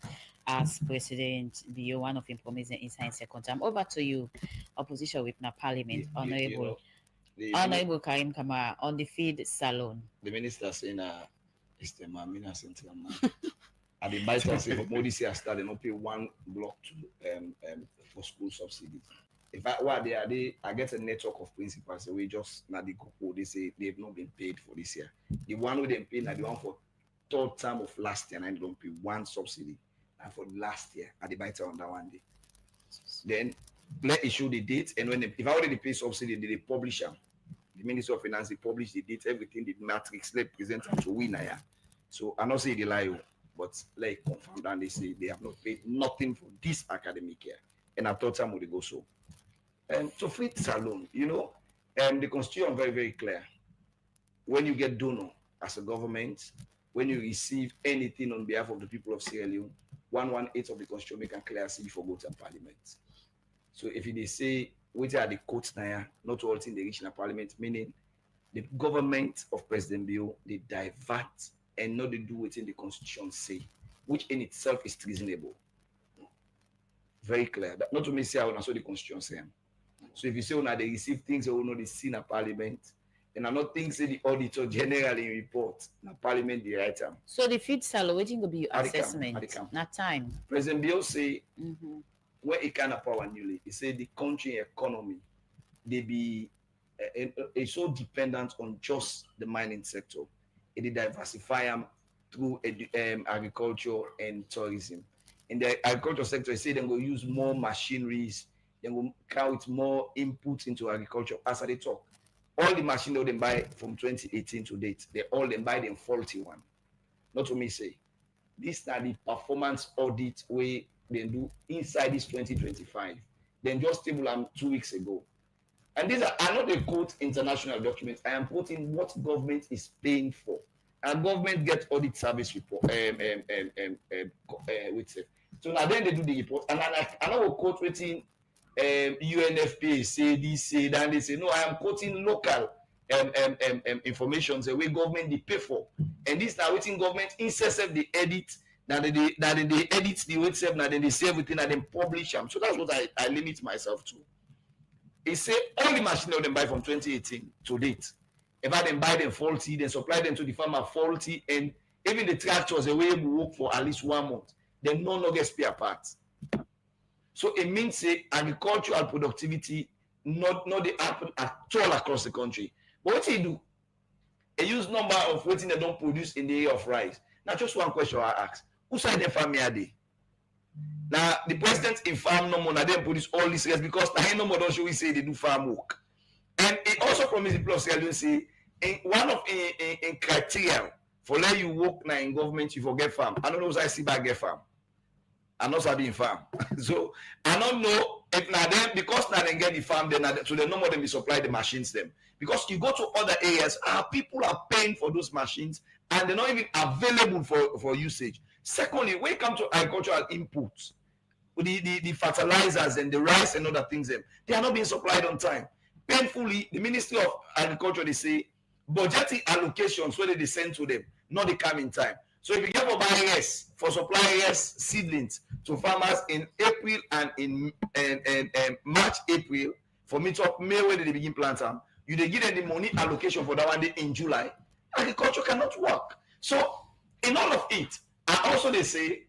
as President Bio, one of information in science second time. Over to you, Opposition Whip na Parliament, Honorable Karim Kamara on the Feed Salone. The minister saying, "Mr. Mamina Central Man." At the bite say for Modi say started not pay one block to for school subsidies. In fact, what they are, I get a network of principals. So we just now the couple they say they have not been paid for this year. The one who they paid, now the one for third term of last year, and they don't pay one subsidy. And for last year, at the bite on that one day. Then let issue the date, and when if I already pay subsidy, they publish them. The Minister of Finance they publish the date, everything, the matrix, let present them to winner. So I not say they lie, but like confirm and they say they have not paid nothing for this academic year. And I thought time would go so. So Food Salone, you know, the constitution very, very clear. When you get donor as a government, when you receive anything on behalf of the people of Sierra Leone, 118 of the constitution make a clear see for go to parliament. So if they say which are the courts now, not all things they reach in parliament, meaning the government of President Bio, they divert and not they do within the constitution say, which in itself is treasonable. Very clear. That not to me say I saw the constitution say. So if you say now they receive things they will not see in a parliament, and I'm not thinking say the auditor generally report in a parliament the right time. So the Feed Salone waiting to be assessment, not time. President Bio say where it can power newly, he said the country economy they be so dependent on just the mining sector. It diversify them through agriculture and tourism. In the agriculture sector, they say they go use more machineries, they go count more inputs into agriculture. As they talk, all the machinery they buy from 2018 to date, they all them buy them faulty one. Not to me say, this are the performance audit way they do inside this 2025. Then just table them 2 weeks ago. And these are not a quote international documents. I am quoting what government is paying for. And government get audit service report. So now then they do the report. And I will quote waiting UNFPA say this, say that, they say no, I am quoting local information the way government they pay for. And this now waiting government incessant they edit. Now they edit the website, now then they say everything and then publish them. So that's what I limit myself to. He say all the machinery they buy from 2018 to date. If I then buy them faulty, then supply them to the farmer faulty, and even the tractors the way we work for at least 1 month, then no get spare parts. So it means say agricultural productivity not they happen at all across the country. But what he do? He use number of waiting they don't produce in the area of rice. Now just one question I ask: who side the farm here they? Now the president in farm no more, now they produce all this rice because now no more don't show we say they do farm work. And it also promised the plus say one of in criteria for let you work now in government, you forget farm. I don't know if I see back get farm. I'm not sabi in farm. So I don't know if now them because now they get the farm, then so they no more than be supply the machines them. Because you go to other areas, people are paying for those machines and they're not even available for usage. Secondly, when it comes to agricultural inputs, the fertilizers and the rice and other things, they are not being supplied on time. Painfully, the Ministry of Agriculture, they say, budgeting allocations where they send to them, not they come in time. So if you get for buying rice, for supplying rice seedlings to farmers in April and in March, April, for May where they begin planting, you they give them the money allocation for that one day in July. Agriculture cannot work. So in all of it, and also they say,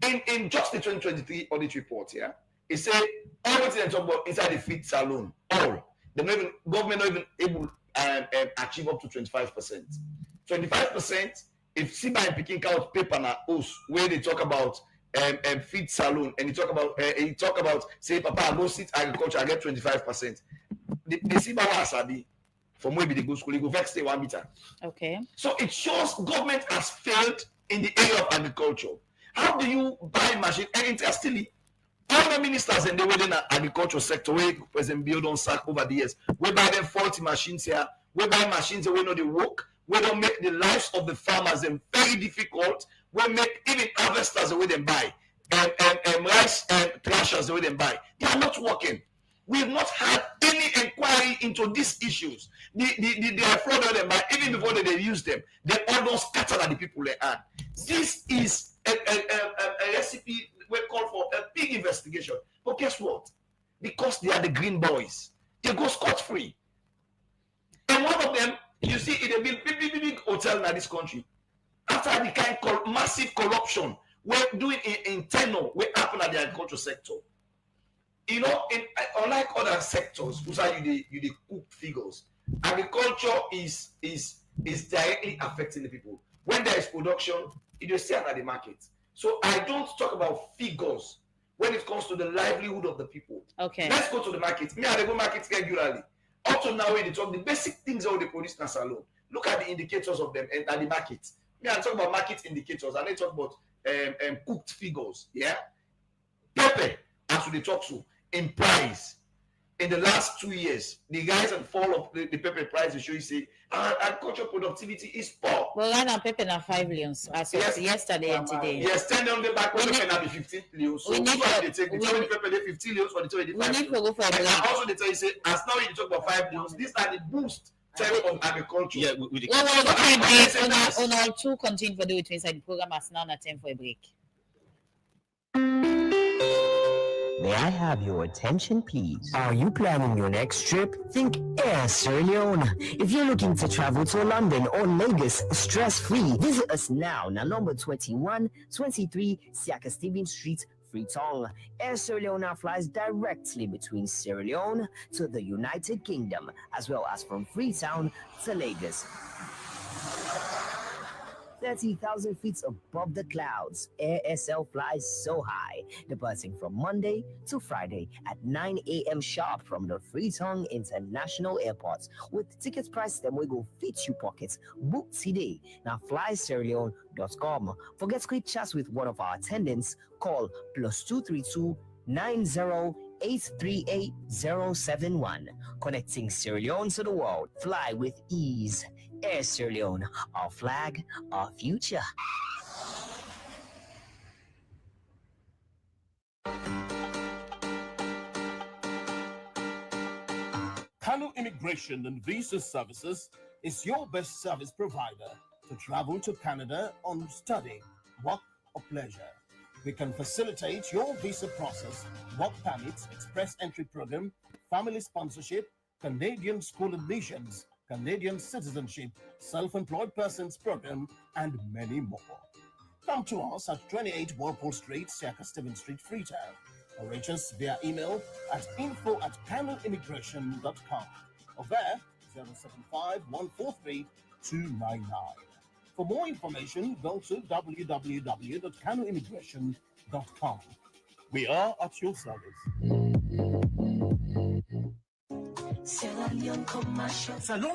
in just the 2023 audit report, yeah, it said everything they talk about inside the feed salon, all the government not even able achieve up to 25%. 25%. If Siba and Peking count paper na us where they talk about feed salon and he talk about say Papa I go sit agriculture I get 25%. The Siba was sabi from where they go school, they go vex stay 1 meter. Okay. So it shows government has failed in the area of agriculture. How do you buy machine? And interestingly, all the ministers and they within the agriculture sector where President Bio don't sack over the years, we buy them faulty machines here, we buy machines that we know they work, we don't make the lives of the farmers very difficult, we make even harvesters the way they buy, and rice and thrashers the way they buy. They are not working. We have not had any inquiry into these issues. They are fraud them, but even before they use them, they almost scatter at the people they are. This is a recipe we call for a big investigation. But guess what? Because they are the green boys, they go scot-free. And one of them, you see, in a big hotel in this country, after the kind of massive corruption we're doing internal, what happened at the agricultural sector. You know, unlike other sectors, who say you the cook figures, agriculture is directly affecting the people. When there is production, it will stay at the market. So I don't talk about figures when it comes to the livelihood of the people. Okay. Let's go to the market. Me, I go market regularly. Up to now, when they talk the basic things that they produce in salon. Look at the indicators of them and at the market. Me, I talk about market indicators and they talk about cooked figures. Yeah, pepper as we talk to. In price, in the last 2 years, the rise and fall of the pepper price will show you say agricultural productivity is poor. Well, right now pepper na 5 leons as of yesterday and today. Yes, 10 on the back when pepper na be 15 leons. So we need to take the 20 pepper 15 leons for the 25. We need to go for a break. And also they tell you say as now you talk about 5 leons, these are the boost type of agriculture. Yeah, we on our two continue for the with inside the program as now na time for a break. May I have your attention, please? Are you planning your next trip? Think Air Sierra Leone. If you're looking to travel to London or Lagos stress-free, visit us now. Now, number 2123 Siaka Stephen Street, Freetown. Air Sierra Leone flies directly between Sierra Leone to the United Kingdom, as well as from Freetown to Lagos. 30,000 feet above the clouds, ASL flies so high, departing from Monday to Friday at 9 a.m. sharp from the Freetown International Airport. With tickets priced, them we go fit you pockets. Book today. Now flysierraleone.com. For get quick chats with one of our attendants, call +232 90-838-071. Connecting Sierra Leone to the world. Fly with ease. Air Sierra Leone, our flag, our future. Kano Immigration and Visa Services is your best service provider to travel to Canada on study, work, or pleasure. We can facilitate your visa process, work permits, express entry program, family sponsorship, Canadian school admissions, Canadian citizenship, self-employed persons program, and many more. Come to us at 28 Walpole Street, Siaka Stephen Street, Freetown, or reach us via email at info@canonimmigration.com or there 075-143-299. For more information, go to www.canonimmigration.com. We are at your service. Salon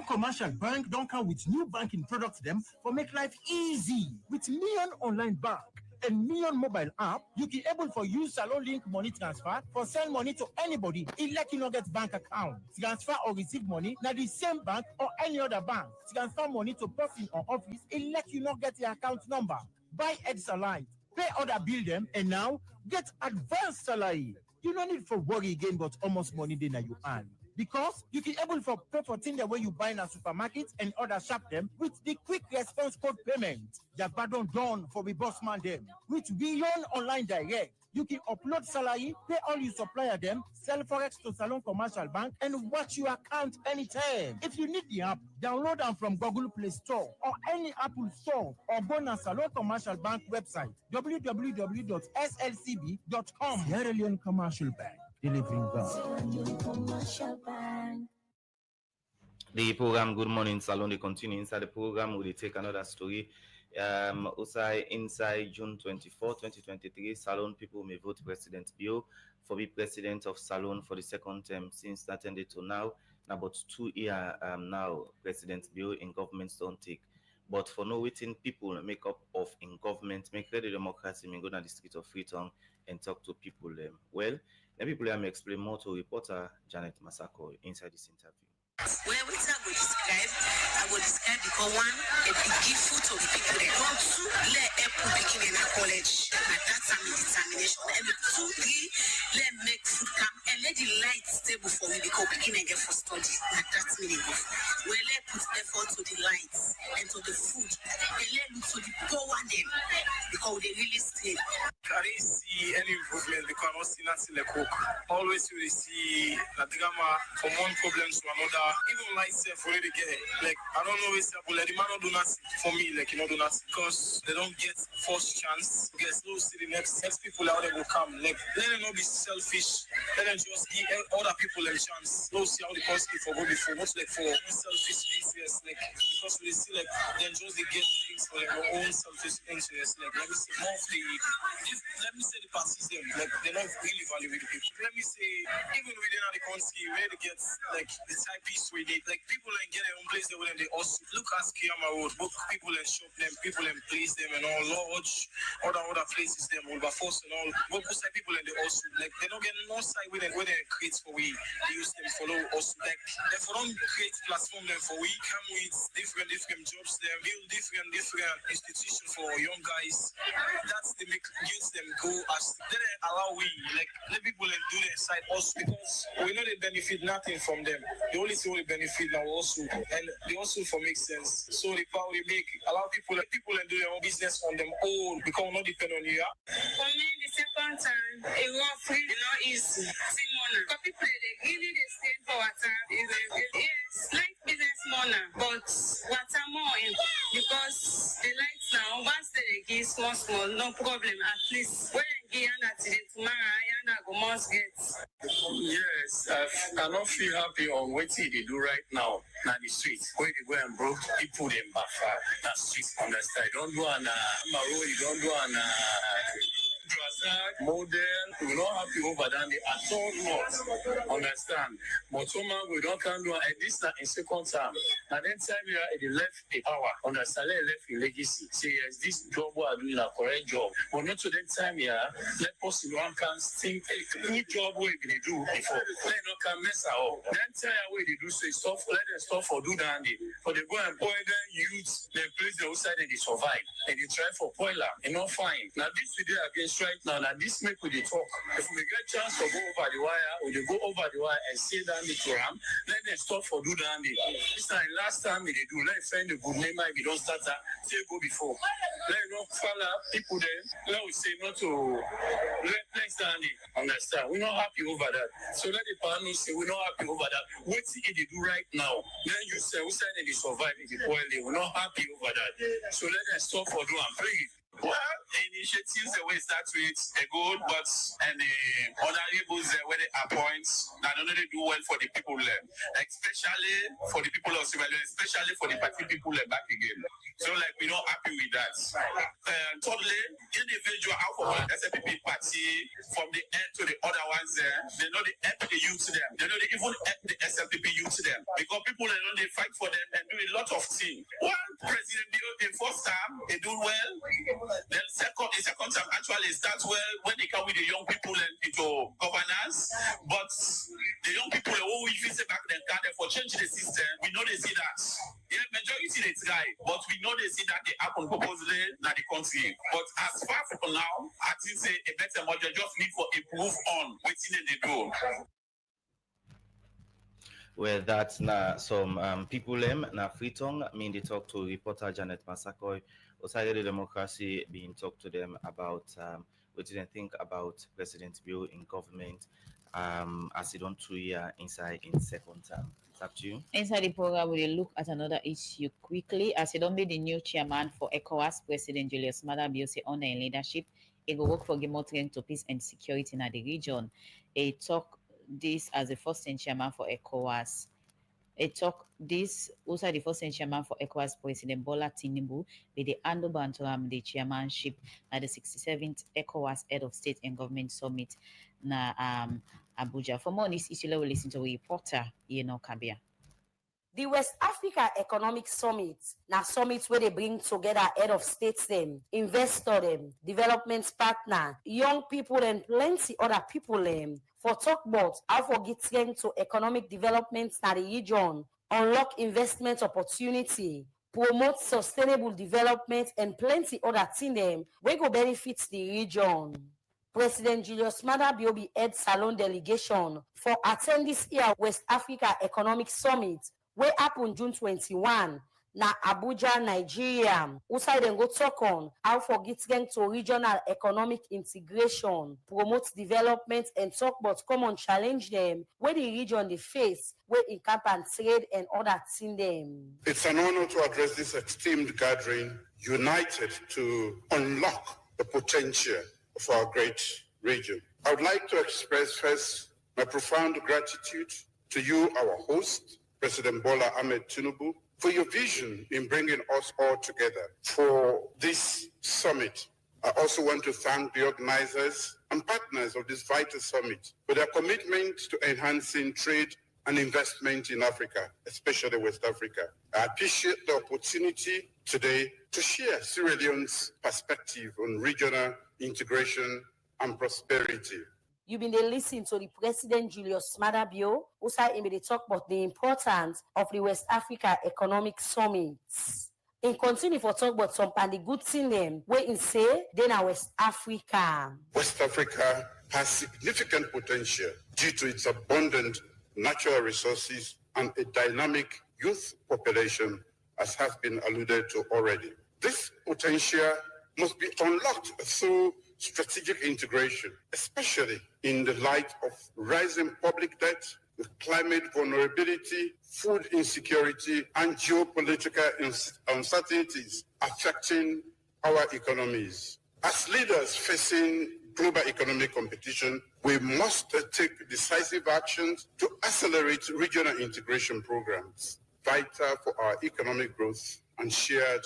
Commercial Bank don't come with new banking products them for make life easy. With Million Online Bank and Million Mobile app, you can able for use Salon Link money transfer for send money to anybody. It let you not get bank account. Transfer or receive money na the same bank or any other bank. Transfer money to person or office. It let you not get the account number. Buy Edsa Light. pay other bill them, and now get advanced salary. You no need for worry again, but almost money then you earn. Because you can able for pay for things the way you buy in a supermarket and other shop them with the quick response code payment. Jagbadon done for the boss man them. With Beyond Online Direct, you can upload salary, pay all your supplier them, sell forex to Salon Commercial Bank, and watch your account anytime. If you need the app, download them from Google Play Store or any Apple Store, or go to Salon Commercial Bank website www.slcb.com. Sierra Leone Commercial Bank, delivering God. The program Good Morning Salon, they continue inside the program. We'll take another story. Also inside June 24, 2023, Salon people may vote President Bio for the president of Salon for the second term since that ended to now. About 2 years now, President Bio in government don't take. But for no waiting, people make up of in government, make ready democracy, may go down the street of Freetown and talk to people. Well, the people may explain more to reporter Janet Masako inside this interview. Well, which I will describe because one, a big gift to the people they want to let people begin in a college. And that's a determination. And two, three, let make food come and let the light stable for me because begin again for study. And that's meaningful. Well, let put effort to the lights and to the food. And let look to the power them because they really stay. I didn't see any improvement because I don't see nothing like cook. Always you see the drama from one problem to another. Even myself already get like I don't know if like the man don't do nothing for me, like you know do nothing because they don't get first chance. Guess no see the next people out there will come. Like let them not be selfish. Let them just give other people a chance. No see how the country for go before. Not like for selfish interests, like because we see like then just they get things for their own selfish interests. Like let me see more of the let me say the parties them like they're not really valuing the people. Let me say even within the country where they get like the type we need like people and get their own place there when they also look at Kiyama Road, book people and shop them, people and place them and all lodge, other places them Wilberforce and all. But most people and they also like they don't get no side with them where they create for we they use them follow us like they for don't create platform them for we come with different jobs them build different institutions for young guys. That's the make use them go as they allow we like let people and do their side also because we know they benefit nothing from them. The only thing we benefit now also, and they also for make sense. So the power they make allow people and do their own business on them own because not depend on you. For me, the second time, it was free, easy. Simona, because people they really they stay for water. Yes, like business money, but water more because the lights now once they give small, no problem. At least when they give that tomorrow, I go must get. Yes, I cannot feel happy on what they do right now. Now the street where they go and broke people them buffer that street understand. Don't do an Maroi, don't do an modern, we don't have to over than the at all not understand. But somehow we don't can do at this in second term. And then time we are at the left a power understand left in legacy. Say yes, this job we are doing a correct job. But not to that time here, let us in one can think a job we they do before. Let not can mess up. Then time way they do say stuff, let them stop for do that for they go and boil them youths, they place the outside and they survive. And they try for boiler and not fine. Now this today against right now, this make with the talk. If we get chance to go over the wire, or they go over the wire and say down the ram, let them stop for do that. This time, last time they do, let find the good name if you don't start that, say go before. Let not follow people then, let we say not to let next time understand. We're not happy over that. So let the panel say we're not happy over that. What they do right now, then you say we say they survive in the poorly. We're not happy over that. So let them stop for do and pray. Well, initiatives the way start with a good, but and the honorables where they appoint, not only they do well for the people there, especially for the people of Civic, especially for the party people back again. So like we're not happy with that. Thirdly, individual alcohol SLPP party from the end to the other ones there, they know they help the youth to them. They know they even help the SLPP youth to them because people they know they fight for them and do a lot of things. One President Bio, the first time they do well. Then the second time actually starts well when they come with the young people into governance. But the young people who we visit back then can for change the system. We know they see that. Yeah, majority they try, but we know they see that they happen purposely in the country. But as far from now, I think say a better model just need for improve on waiting they do. Well, that's some people na Freetong mean they talk to reporter Janet Masakoy outside the democracy being talked to them about what did they think about President Bio in government as he don't 2 year inside in second term. It's up to you. Inside the program, we will look at another issue quickly. As he don't be the new chairman for ECOWAS, President Julius Maada Bio say on in leadership, he go work for Gimotrian to peace and security in the region. He talk this as the first chairman for ECOWAS. He talk this also the first chairman for ECOWAS, President Bola Tinubu, with the Ando the chairmanship at the 67th ECOWAS Head of State and Government Summit na Abuja. For more on this issue, we'll listen to a reporter, Kabia. The West Africa Economic Summit, na summit where they bring together head of states them, investor them, development partner, young people and plenty other people them for talk about how for getting to economic development in the region, unlock investment opportunity, promote sustainable development and plenty other things them we go benefit the region. President Julius Maada Bio be head salon delegation for attend this year West Africa Economic Summit wey happen June 21 na Abuja, Nigeria. Outside then go talk on how for getting to regional economic integration, promote development and talk about common challenge them where the region they face, where in cap and trade and other thing them. It's an honor to address this esteemed gathering, united to unlock the potential of our great region. I would like to express first my profound gratitude to you, our host, President Bola Ahmed Tinubu, for your vision in bringing us all together for this summit. I also want to thank the organizers and partners of this vital summit for their commitment to enhancing trade and investment in Africa, especially West Africa. I appreciate the opportunity today to share Sierra Leone's perspective on regional integration and prosperity. You've been listening to the President Julius Maada Bio, who said he made talk about the importance of the West Africa Economic Summits. In continue for talk about some and the good thing them where in say then West Africa. West Africa has significant potential due to its abundant natural resources and a dynamic youth population, as has been alluded to already. This potential must be unlocked through strategic integration, especially in the light of rising public debt, climate vulnerability, food insecurity, and geopolitical uncertainties affecting our economies. As leaders facing global economic competition, we must take decisive actions to accelerate regional integration programs, vital for our economic growth and shared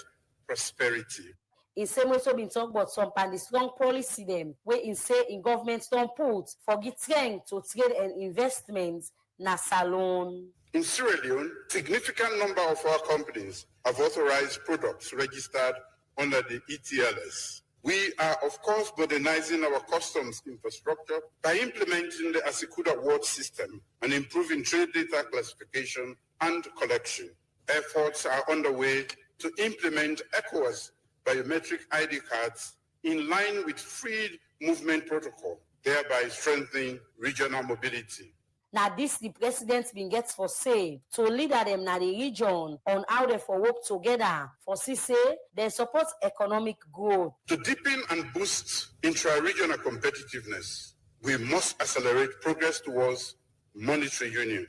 prosperity. In same way, so been talk about some and the strong policy them where in say in government don't put for getting to trade and investments na salon. In Sierra Leone, significant number of our companies have authorized products registered under the ETLS. We are, of course, modernizing our customs infrastructure by implementing the Asikuda Award system and improving trade data classification and collection. Efforts are underway to implement ECOWAS biometric ID cards in line with free movement protocol, thereby strengthening regional mobility. Now this the president been gets for say to leader them na the region on how they for work together for say they support economic growth. To deepen and boost intra-regional competitiveness, we must accelerate progress towards monetary union.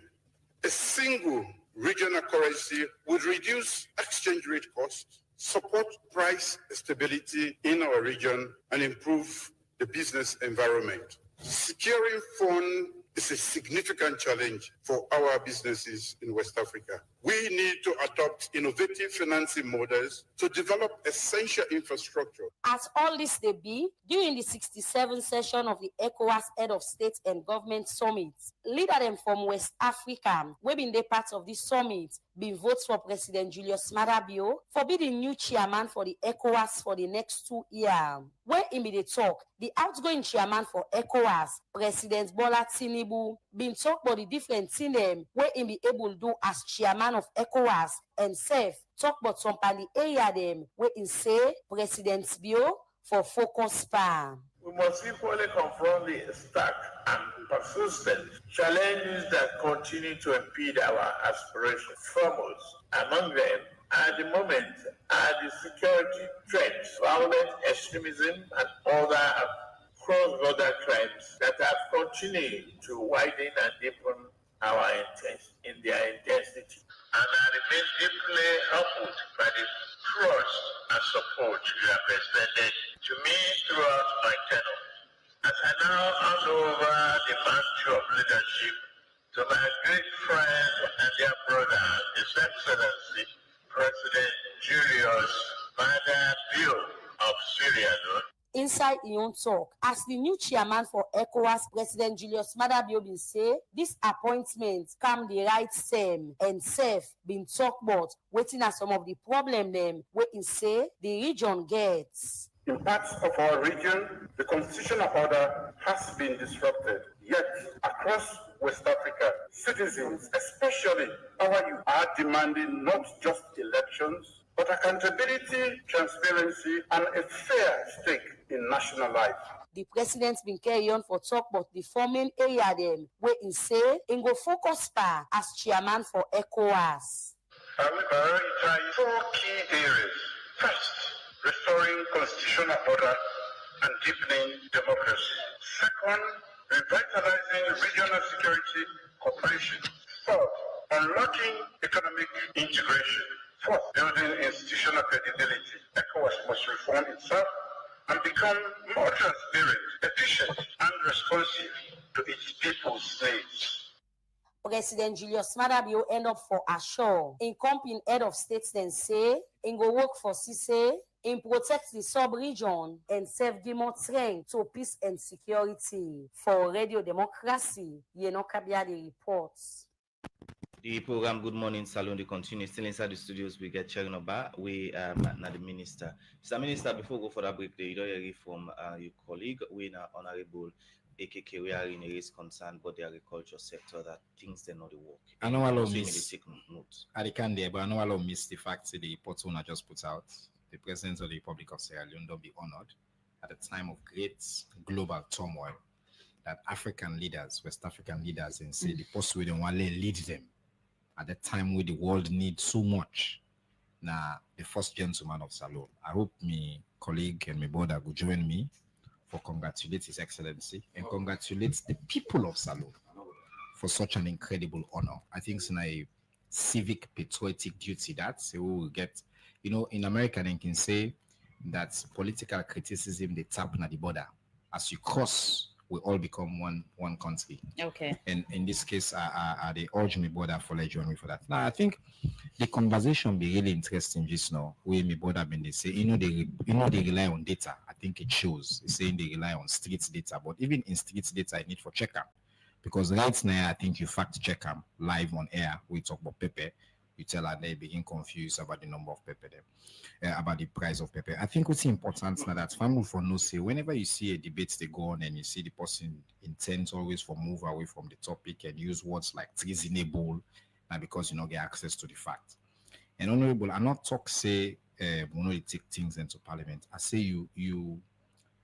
A single regional currency would reduce exchange rate costs, support price stability in our region, and improve the business environment. Securing funds is a significant challenge for our businesses in West Africa. We need to adopt innovative financing models to develop essential infrastructure. As all this they be, during the 67th session of the ECOWAS Head of State and Government Summit, leader them from West Africa, we been the part of this summit, been votes for President Julius Maada Bio for be the new chairman for the ECOWAS for the next 2 years. Where in the talk, the outgoing chairman for ECOWAS, President Bola Tinubu, been talk about the different thing them where in be able to do as chairman of ECOWAS and safe talk about some the area them where in say President Bio for focus pa. We must equally confront the stark and persistent challenges that continue to impede our aspirations. Foremost among them at the moment are the security threats, violent extremism, and other cross-border crimes that have continued to widen and deepen in their intensity. And I remain deeply humbled by the trust and support you have extended to me throughout my tenure. As I now hand over the mantle of leadership to my great friend and dear brother, His Excellency, President Julius Maada Bio of Sierra Leone. Inside Komon-Tok, as the new chairman for ECOWAS, President Julius Maada Bio bin say this appointment come the right time and safe been talk about waiting at some of the problem them waiting say the region gets. In parts of our region, the constitutional order has been disrupted. Yet, across West Africa, citizens, especially our youth, are demanding not just elections, but accountability, transparency, and a fair stake in national life. The president been carry on for talk about the forming area them where he say he go focus pa as chairman for ECOWAS. I will prioritize 4 key areas. First, restoring constitutional order and deepening democracy. Second, revitalizing regional security cooperation. Third, unlocking economic integration. Fourth, building institutional credibility. ECOWAS must reform itself and become more transparent, efficient, and responsive to its people's needs. President Julius Maada Bio end up for Ashore. In company head of states then say, in go work for CC, in protect the sub-region and serve give more strength to peace and security. For Radio Democracy, Kabia the reports. The program Good Morning Salon they continue still inside the studios. We get Chernoba. We now the minister. Mr. Minister, before we go for that break, you don't hear from your colleague, we now honorable AKK. We are in a race concern about the agriculture sector that things they not work. I know I'll So miss. take note. I can't there, but I know I'll miss the fact that the report I just put out. The President of the Republic of Sierra Leone don't be honored at a time of great global turmoil that African leaders, West African leaders, and say the post we don't want to lead them at the time where the world needs so much. Now, the first gentleman of Salon. I hope my colleague and my brother will join me for congratulate His Excellency and congratulate the people of Salon for such an incredible honor. I think it's a civic patriotic duty that we will get. You know, in America, they can say that political criticism they tap on the border. As you cross, we all become one country. Okay. And in this case, they urge me border for let join me for that. Now, I think the conversation be really interesting just now. Where me border been they say, they rely on data. I think it shows. It's saying they rely on street data, but even in street data, I need for check up. Because right now, I think you fact check them live on air. We talk about pepper. You tell her they begin confused about the number of pepper there, about the price of pepper. I think what's important now that family for no say, whenever you see a debate they go on and you see the person intends always for move away from the topic and use words like treasonable, now because you don't get access to the fact. And honorable, I not talk say we know take things into parliament. I say you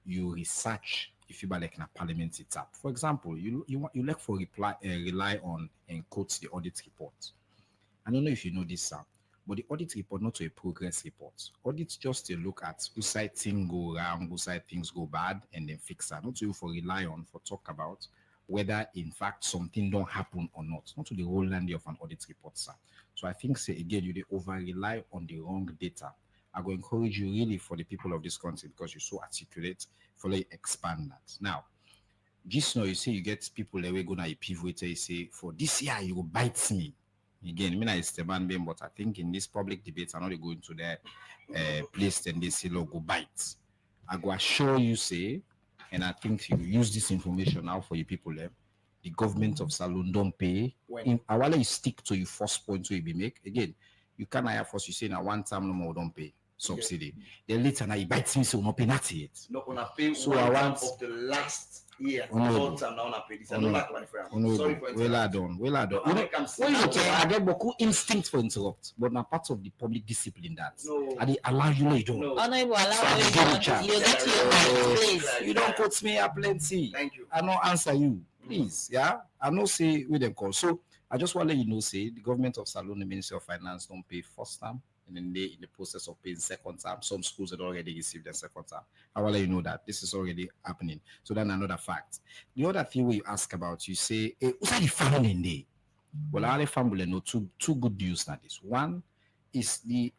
research if you buy like in a parliament it's up. For example, you like for rely on and quote the audit report. I don't know if you know this, but the audit report not a progress report. Audit just to look at who side things go wrong, who side things go bad, and then fix that. Not to you for rely on for talk about whether in fact something don't happen or not. Not to the whole land of an audit report, sir. So I think say again you over rely on the wrong data. I go encourage you really for the people of this country because you're so articulate, for like expand that. Now, just now you say you get people that way gonna a pivot, you say for this year you will bite me. Again, I mean, it's the man, but I think in this public debate, I'm not going to their place and they say, logo bites. I go assure you, say, and I think you use this information now for you people there. The government of Salon don't pay. While you stick to your first point, so you be make again, you can't hire first. You say now one time no more don't pay. subsidy. Then later now he bites me, so not pay not yet. No, on a pay So one I time want of the last year. Honorable. Third time now on a pay this. I don't like my friend. Sorry for Well I interrupting. done. Well I done. No, You know, I can see when you now. say I get boku instinct for interrupt, but now part of the public discipline that No. I dey allow you you don't. No. Honorable, So allow I me dey give you to chance. you get your please. You don't put me up plenty. Thank you. I don't answer you. Please, yeah. I know say with them call. So I just want to let you know, say the government of Salone, the Ministry of Finance don't pay first term, and then they in the process of paying second term. Some schools had already received their second term. I want to let you know that this is already happening. So then another fact. The other thing where you ask about, you say, hey, who's the family in there? Well, our family know two good news that is. One is the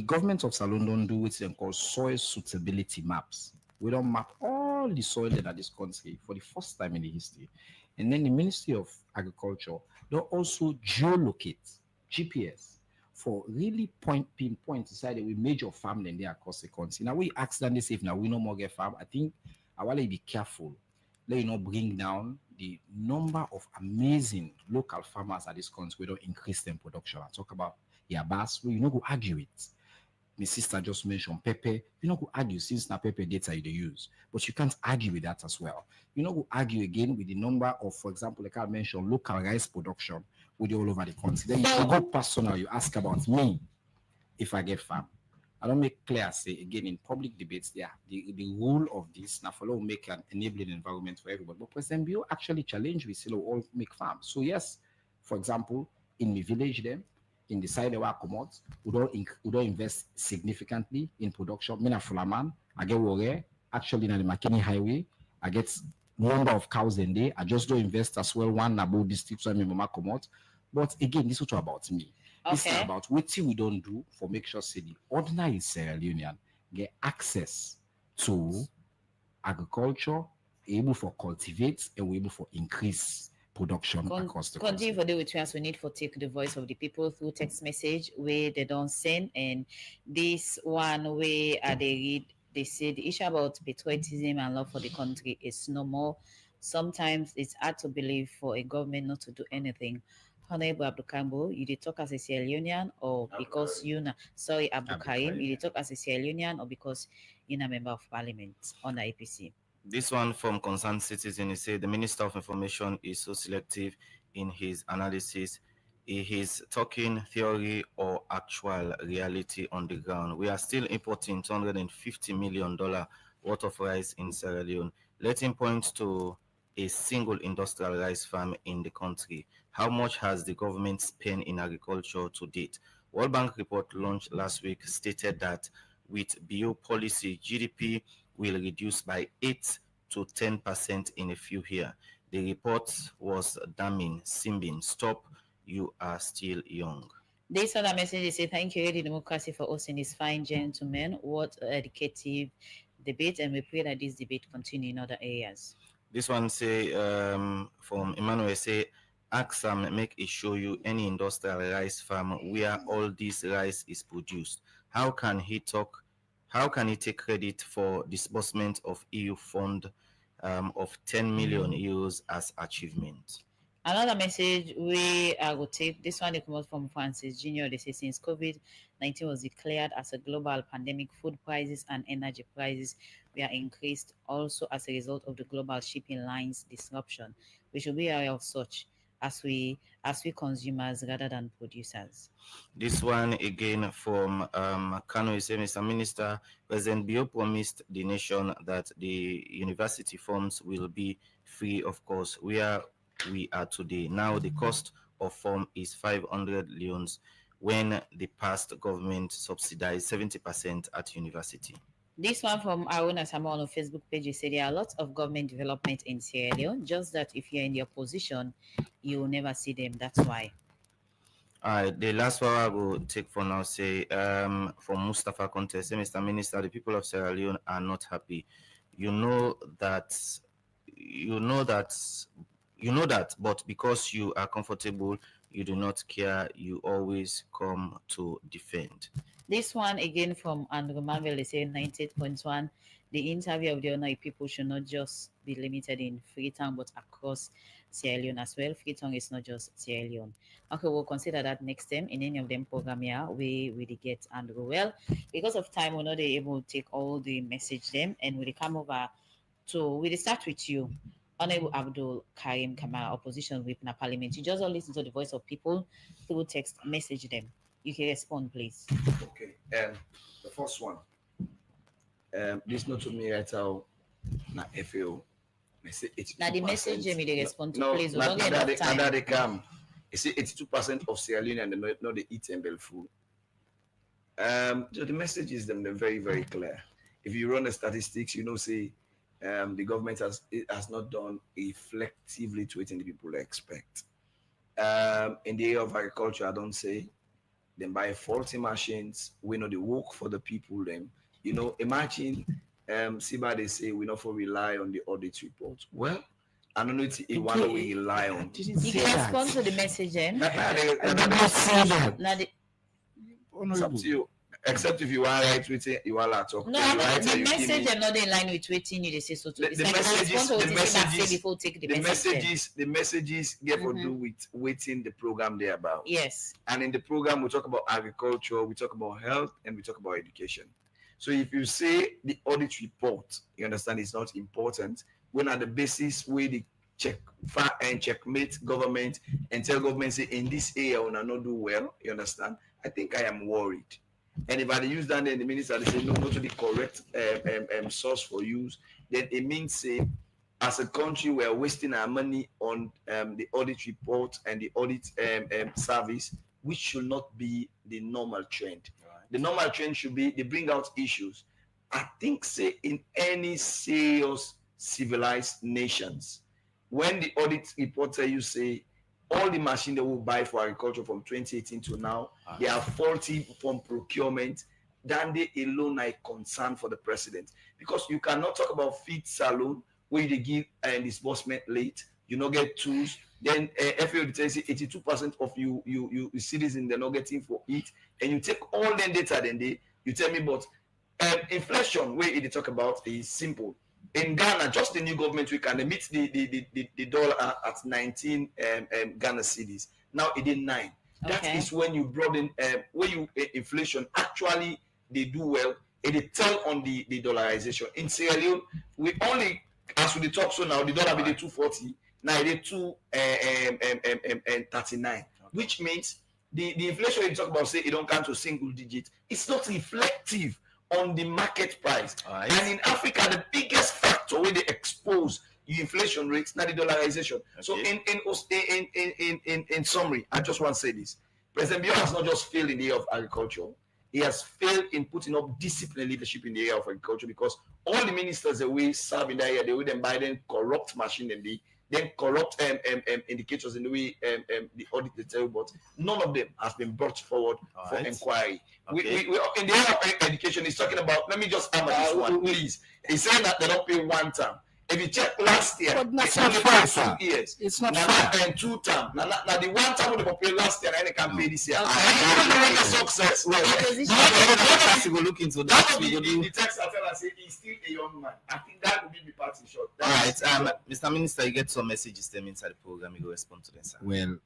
government of Salone don't do what they call soil suitability maps. We don't map all the soil in this country for the first time in the history. And then the Ministry of Agriculture, they'll also geolocate GPS for really pinpoint inside that we major farmland there across the country. Now we accidentally say if now we no more get farm, I think I want to be careful. Let you know bring down the number of amazing local farmers at this country. We don't increase them production. I talk about Yabas, we go argue it. My sister just mentioned pepper. You know, go argue since now pepper data you use, but you can't argue with that as well. You know, go argue again with the number of, for example, like I mentioned, local rice production with all over the country. Then you go personal. You ask about me if I get farm. I don't make clear. Say again in public debates, there the rule of this now follow make an enabling environment for everybody. But President Bio actually challenged we still all make farms. So yes, for example, in my village them. In the side where I come out, we don't invest significantly in production. Me na Fulaman, I get worry. Actually, in the McKinney Highway, I get number of cows in there. I just don't invest as well. One about district, so I mama come out. But again, this is not about me. This is about what we don't do for make sure say the ordinary Sierra Leonean get access to agriculture, able for cultivate, and we able for increase production across the country. Continue for the with us. We need for take the voice of the people through text message where they don't send, and this one way they read. They say the issue about patriotism and love for the country is no more. Sometimes it's hard to believe for a government not to do anything. Honorable Abdul Kambo, you did talk as a Sierra Leonean or because you na Abdul Karim, you did talk as a Sierra Leonean or because you're a member of parliament on the APC. This one from Concerned Citizen, he said the Minister of Information is so selective in his analysis. He is talking theory or actual reality on the ground. We are still importing $250 million worth of rice in Sierra Leone. Let him point to a single industrial rice farm in the country. How much has the government spent in agriculture to date? World Bank report launched last week stated that with bio policy, GDP will reduce by 8 to 10% in a few years. The report was damning. Simbin, stop, you are still young. This other message they say, thank you, Radio Democracy, for hosting this fine gentlemen. What educative debate, and we pray that this debate continue in other areas. This one say from Emmanuel say, ask Sam make it show you any industrial rice farm where all this rice is produced. How can he take credit for disbursement of EU fund of 10 million euros as achievement? Another message we will take, this one comes from Francis Jr. They say since COVID-19 was declared as a global pandemic, food prices and energy prices were increased also as a result of the global shipping lines disruption. We should be aware of such as we consumers rather than producers. This one again from Kano is saying, Mr. Minister, President Bio promised the nation that the university forms will be free of cost. Where we are today. Now the cost of form is 500 leones when the past government subsidized 70% at university. This one from Aruna Sama on the Facebook page, said there are lots of government development in Sierra Leone, just that if you're in the opposition, you will never see them. That's why. The last one I will take for now say from Mustafa Conte, say, Mr. Minister, the people of Sierra Leone are not happy. You know that, but because you are comfortable, you do not care. You always come to defend. This one again from Andrew Marvel, they say 98.1 the interview of the honor people should not just be limited in Freetown, but across Sierra Leone as well. Freetown is not just Sierra Leone. Okay, we'll consider that next time in any of them program here. We really get and go well. Because of time, we're not able to take all the message them, and we'll come over to we'll start with you. Honorable Abdul Karim Kamara, opposition whip in parliament. You just don't listen to the voice of people through text message them. You can respond, please. Okay. The first one. This not to me right now. Na FAO. Now the message me they respond to, please. We Not don't get enough time. that they come. You see, 82% of Sierra Leone and not they eat and food. So the message is them they're very, very clear. If you run the statistics, you know, say the government has not done effectively to what the people expect. In the area of agriculture, I don't say them buy faulty machines. We know they work for the people. Them, you know, imagine Siba they say we not for rely on the audit report. Well, I don't know it's a one we rely on. You can respond to the message, then. It's up to you. Except if you are right with it, you are talk. No, the message I'm not in line with waiting you they say so. The messages get to do with waiting the program they're about. Yes. And in the program we talk about agriculture, we talk about health, and we talk about education. So if you say the audit report, you understand it's not important. When at the basis where they checkmate government and tell government say in this area we not do well, you understand? I think I am worried. And if I use that, then the minister they say no, not to the correct source for use, then it means say as a country we are wasting our money on the audit report and the audit service, which should not be the normal trend. Right. The normal trend should be they bring out issues. I think say in any serious civilized nations, when the audit report tell you say all the machine they will buy for agriculture from 2018 to now, they are faulty from procurement, then they alone are concern for the president. Because you cannot talk about feed salon where they give disbursement late, you not get tools, then FAO tells you 82% of you citizens they're not getting for it, and you take all the data then you tell me but inflation where they talk about is simple. In Ghana, just the new government we can meet the dollar at 19 Ghana cedis. Now it is 9. Okay. That is when you broaden when you inflation actually they do well. It tell on the dollarization. In Sierra Leone, we only as we talk so now the dollar be the 240. Now it is 239, which means the inflation you talk about say it don't come to single digit. It's not reflective on the market price. Right. And in Africa, the biggest factor where they expose the inflation rates, not the dollarization. Okay. So in summary, I just want to say this. President Bio has not just failed in the area of agriculture, he has failed in putting up disciplined leadership in the area of agriculture because all the ministers that we serve in that area, they will then buy them corrupt machine and then corrupt indicators in the way the audit they tell, but none of them has been brought forward for inquiry. Okay. We in the area of education, he's talking about, let me just hammer this one, please. He's saying that they don't pay one term. If you check last year, it's not fair, 2 years. It's not fair. And 2 terms. Now the one time they pay last year, and they can pay this year. Success. We will look into that. The text I tell us he's still a young man. I think that would be the party short. All right, Mr. Minister, you get some messages them inside the program. You go respond to them, sir. Well,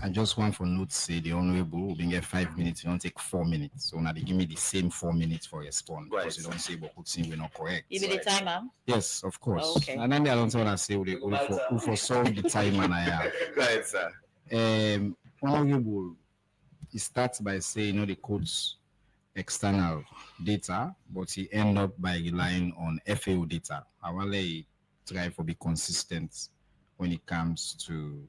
I just want for note say the honorable will get 5 minutes. You don't take 4 minutes. So now they give me the same 4 minutes for response because you don't say but we're not correct. You be the timer? Yes, of course. Oh, okay. And then I don't want to say who for solve the time and I have. Go ahead, sir. Honorable, he starts by saying the code's external data, but he end up by relying on FAO data. I want to try to be consistent when it comes to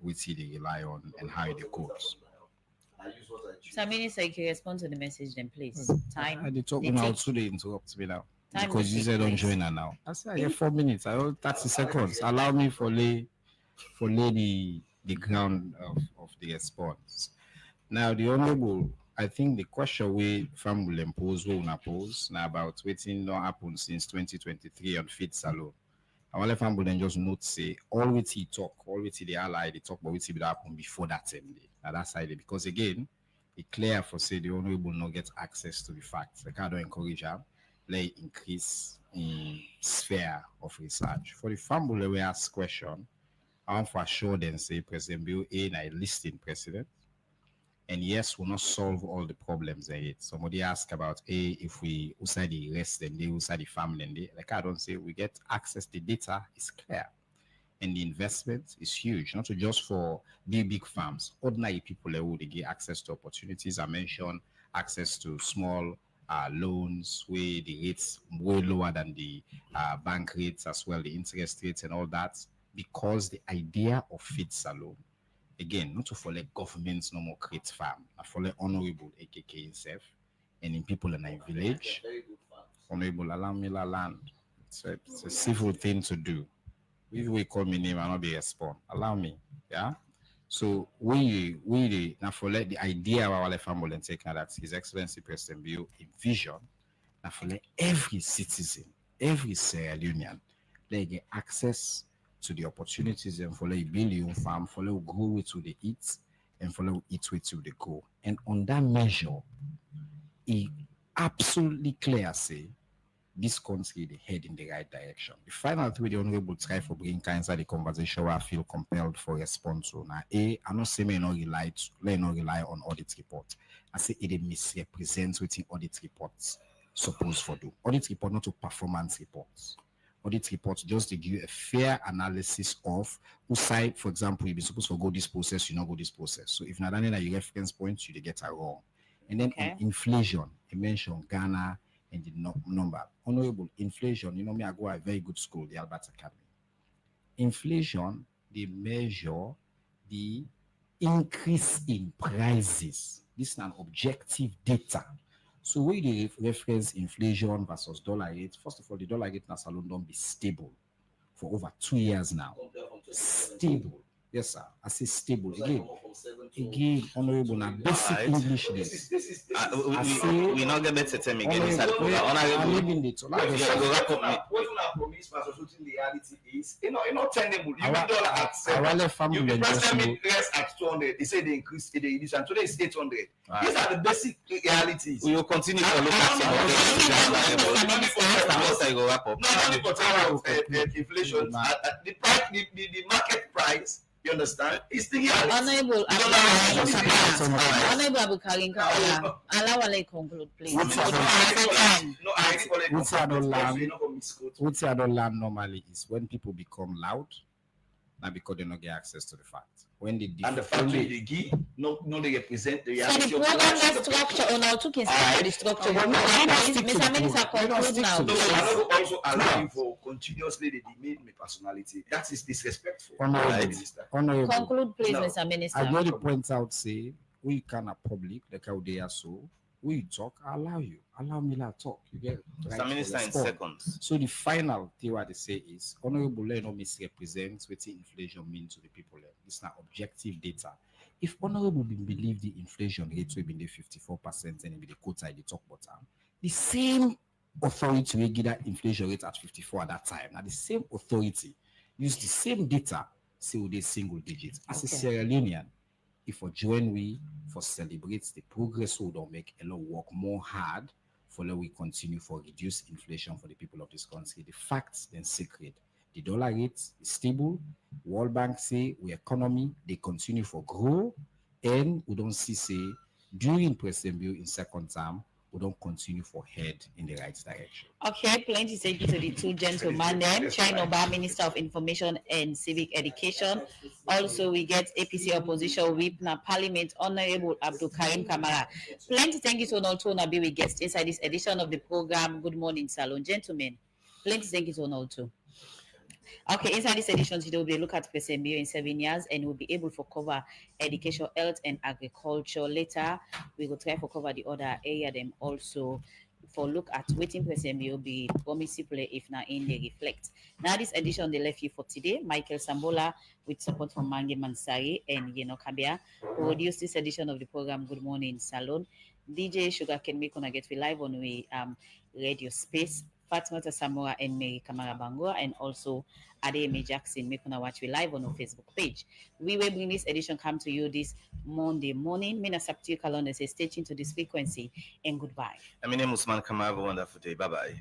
which they rely on and how they codes. So, Minister, you can respond to the message then, please. Time. I talk now to they interrupt me now. Time because you said don't join her now. I said I get 4 minutes. I hold 30 seconds. Allow me for lay the ground of the response. Now the honorable, I think the question we from will impose will not pose now about waiting not happen since 2023 on feed salon. I want to then just note say all with he talk, all with the ally they talk, but with it happen before that same day. Now that's side because again, It's clear for say the honorable not get access to the facts. The can't encourage them, let increase in sphere of research. For the family we ask question, I want for sure then say President Bill A na a listing president. And yes, we'll not solve all the problems there yet. Somebody ask about if we outside the rest and they outside the family and they like I don't say we get access to data is clear. And the investment is huge, not just for big farms. Ordinary people who they get access to opportunities. I mentioned access to small loans where the rates way lower than the bank rates as well, the interest rates and all that, because the idea of feed salon, again, not to follow governments no more create farm, I follow honorable AKK himself and in people in a village. Honorable allow me land. It's a civil thing to do. If we call me name, I'll not be respond. Allow me, yeah. So we now for let the idea of our family and take that His Excellency President Bio envision now for let every citizen, every Sierra Leonean, they get access to the opportunities and for let build your farm, for let grow with to the eat, and for let eat with to the go. And on that measure, it absolutely clear say this country they head in the right direction. The final three the honorable try for bringing inside the conversation where I feel compelled for response to. Now, I'm not saying not rely on audit report. I say it misrepresents what audit reports supposed for do. Audit report not to performance reports. Audit reports just to give you a fair analysis of who side, for example, you've been supposed to go this process, you not go this process. So if not any your reference points, you get it wrong. And then on inflation, you mentioned Ghana and the number. Honorable inflation, me, I go to a very good school, the Albert Academy. Inflation, they measure the increase in prices. This is an objective data. So when they reference inflation versus dollar rate, first of all, the dollar rate in Salon don't be stable for over 2 years now. Stable. Yes, sir. I say stable. Again, honorable, now basic English. We not get better tell me again. I'm leaving it. What promise versus the reality is, not tenable. You dollar at 7. You present less at 200. They say they increased the edition. Today is 800. These are the basic realities. We will continue to look at inflation. The market price. You understand? It's the Honorable Abu Karim, allow me conclude, please. What I don't learn normally is when people become loud, not because they don't get access to the facts. When they and the fact they give, no, they represent the reality. So the program structure on our took instead the structure. Mr. Minister, conclude now. No, I also allow you for continuously the demean my personality. That is disrespectful. Honorable. Conclude, please, Mr. Minister. I want to point out, say, we can a public, like how they are so. We talk, I allow you. Allow me to talk. You get right. Mr. Minister in seconds. So the final thing what they say is honorable no misrepresents what the inflation means to the people. It's not objective data. If honorable believe the inflation rate will be the 54% and it be the quota the talk bottom, the same authority will give that inflation rate at 54 at that time. Now the same authority use the same data, say with a single digit. As a Sierra Leonean, if for join we for celebrate the progress we don't make a lot work more hard for let we continue for reduce inflation for the people of this country. The facts then secret. The dollar rate is stable. World Bank say we economy they continue for grow, and we don't see say during President Bill in second term we don't continue for head in the right direction. Okay, plenty thank you to the two gentlemen then. Chinoba, Minister of Information and Civic Education. Also, we get APC Opposition Whip na Parliament, Honorable Abdul Karim Kamara. Plenty thank you to Nolto be with guests inside this edition of the program. Good morning, Salon. Gentlemen, plenty thank you to Nolto. Okay, inside this edition today we'll look at President Bio in 7 years and we'll be able to cover education, health and agriculture. Later, we will try to cover the other area them also for look at waiting President Bio be promising play if not in they reflect. Now this edition they left you for today. Michael Sambola with support from Mange Mansari and Yeno Kabia who produced this edition of the program Good Morning Salon. DJ Sugar Can Make on get we live on we radio space. Fatmata Samora and Mary Kamara Bangura, and also Adeyemi Jackson. Make una watch we live on our Facebook page. We will bring this edition come to you this Monday morning. Mina Saptiu Kalonde says stay tuned to this frequency and goodbye. My name is Usman Kamara. Have a wonderful day. Bye bye.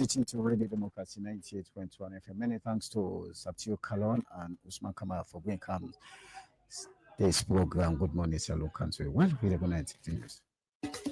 Stitching to Radio Democracy 98.1 FM. Many thanks to Saptiu Kalon and Usman Kamara for bringing this program. Good morning, Salo Country. Well, we're going to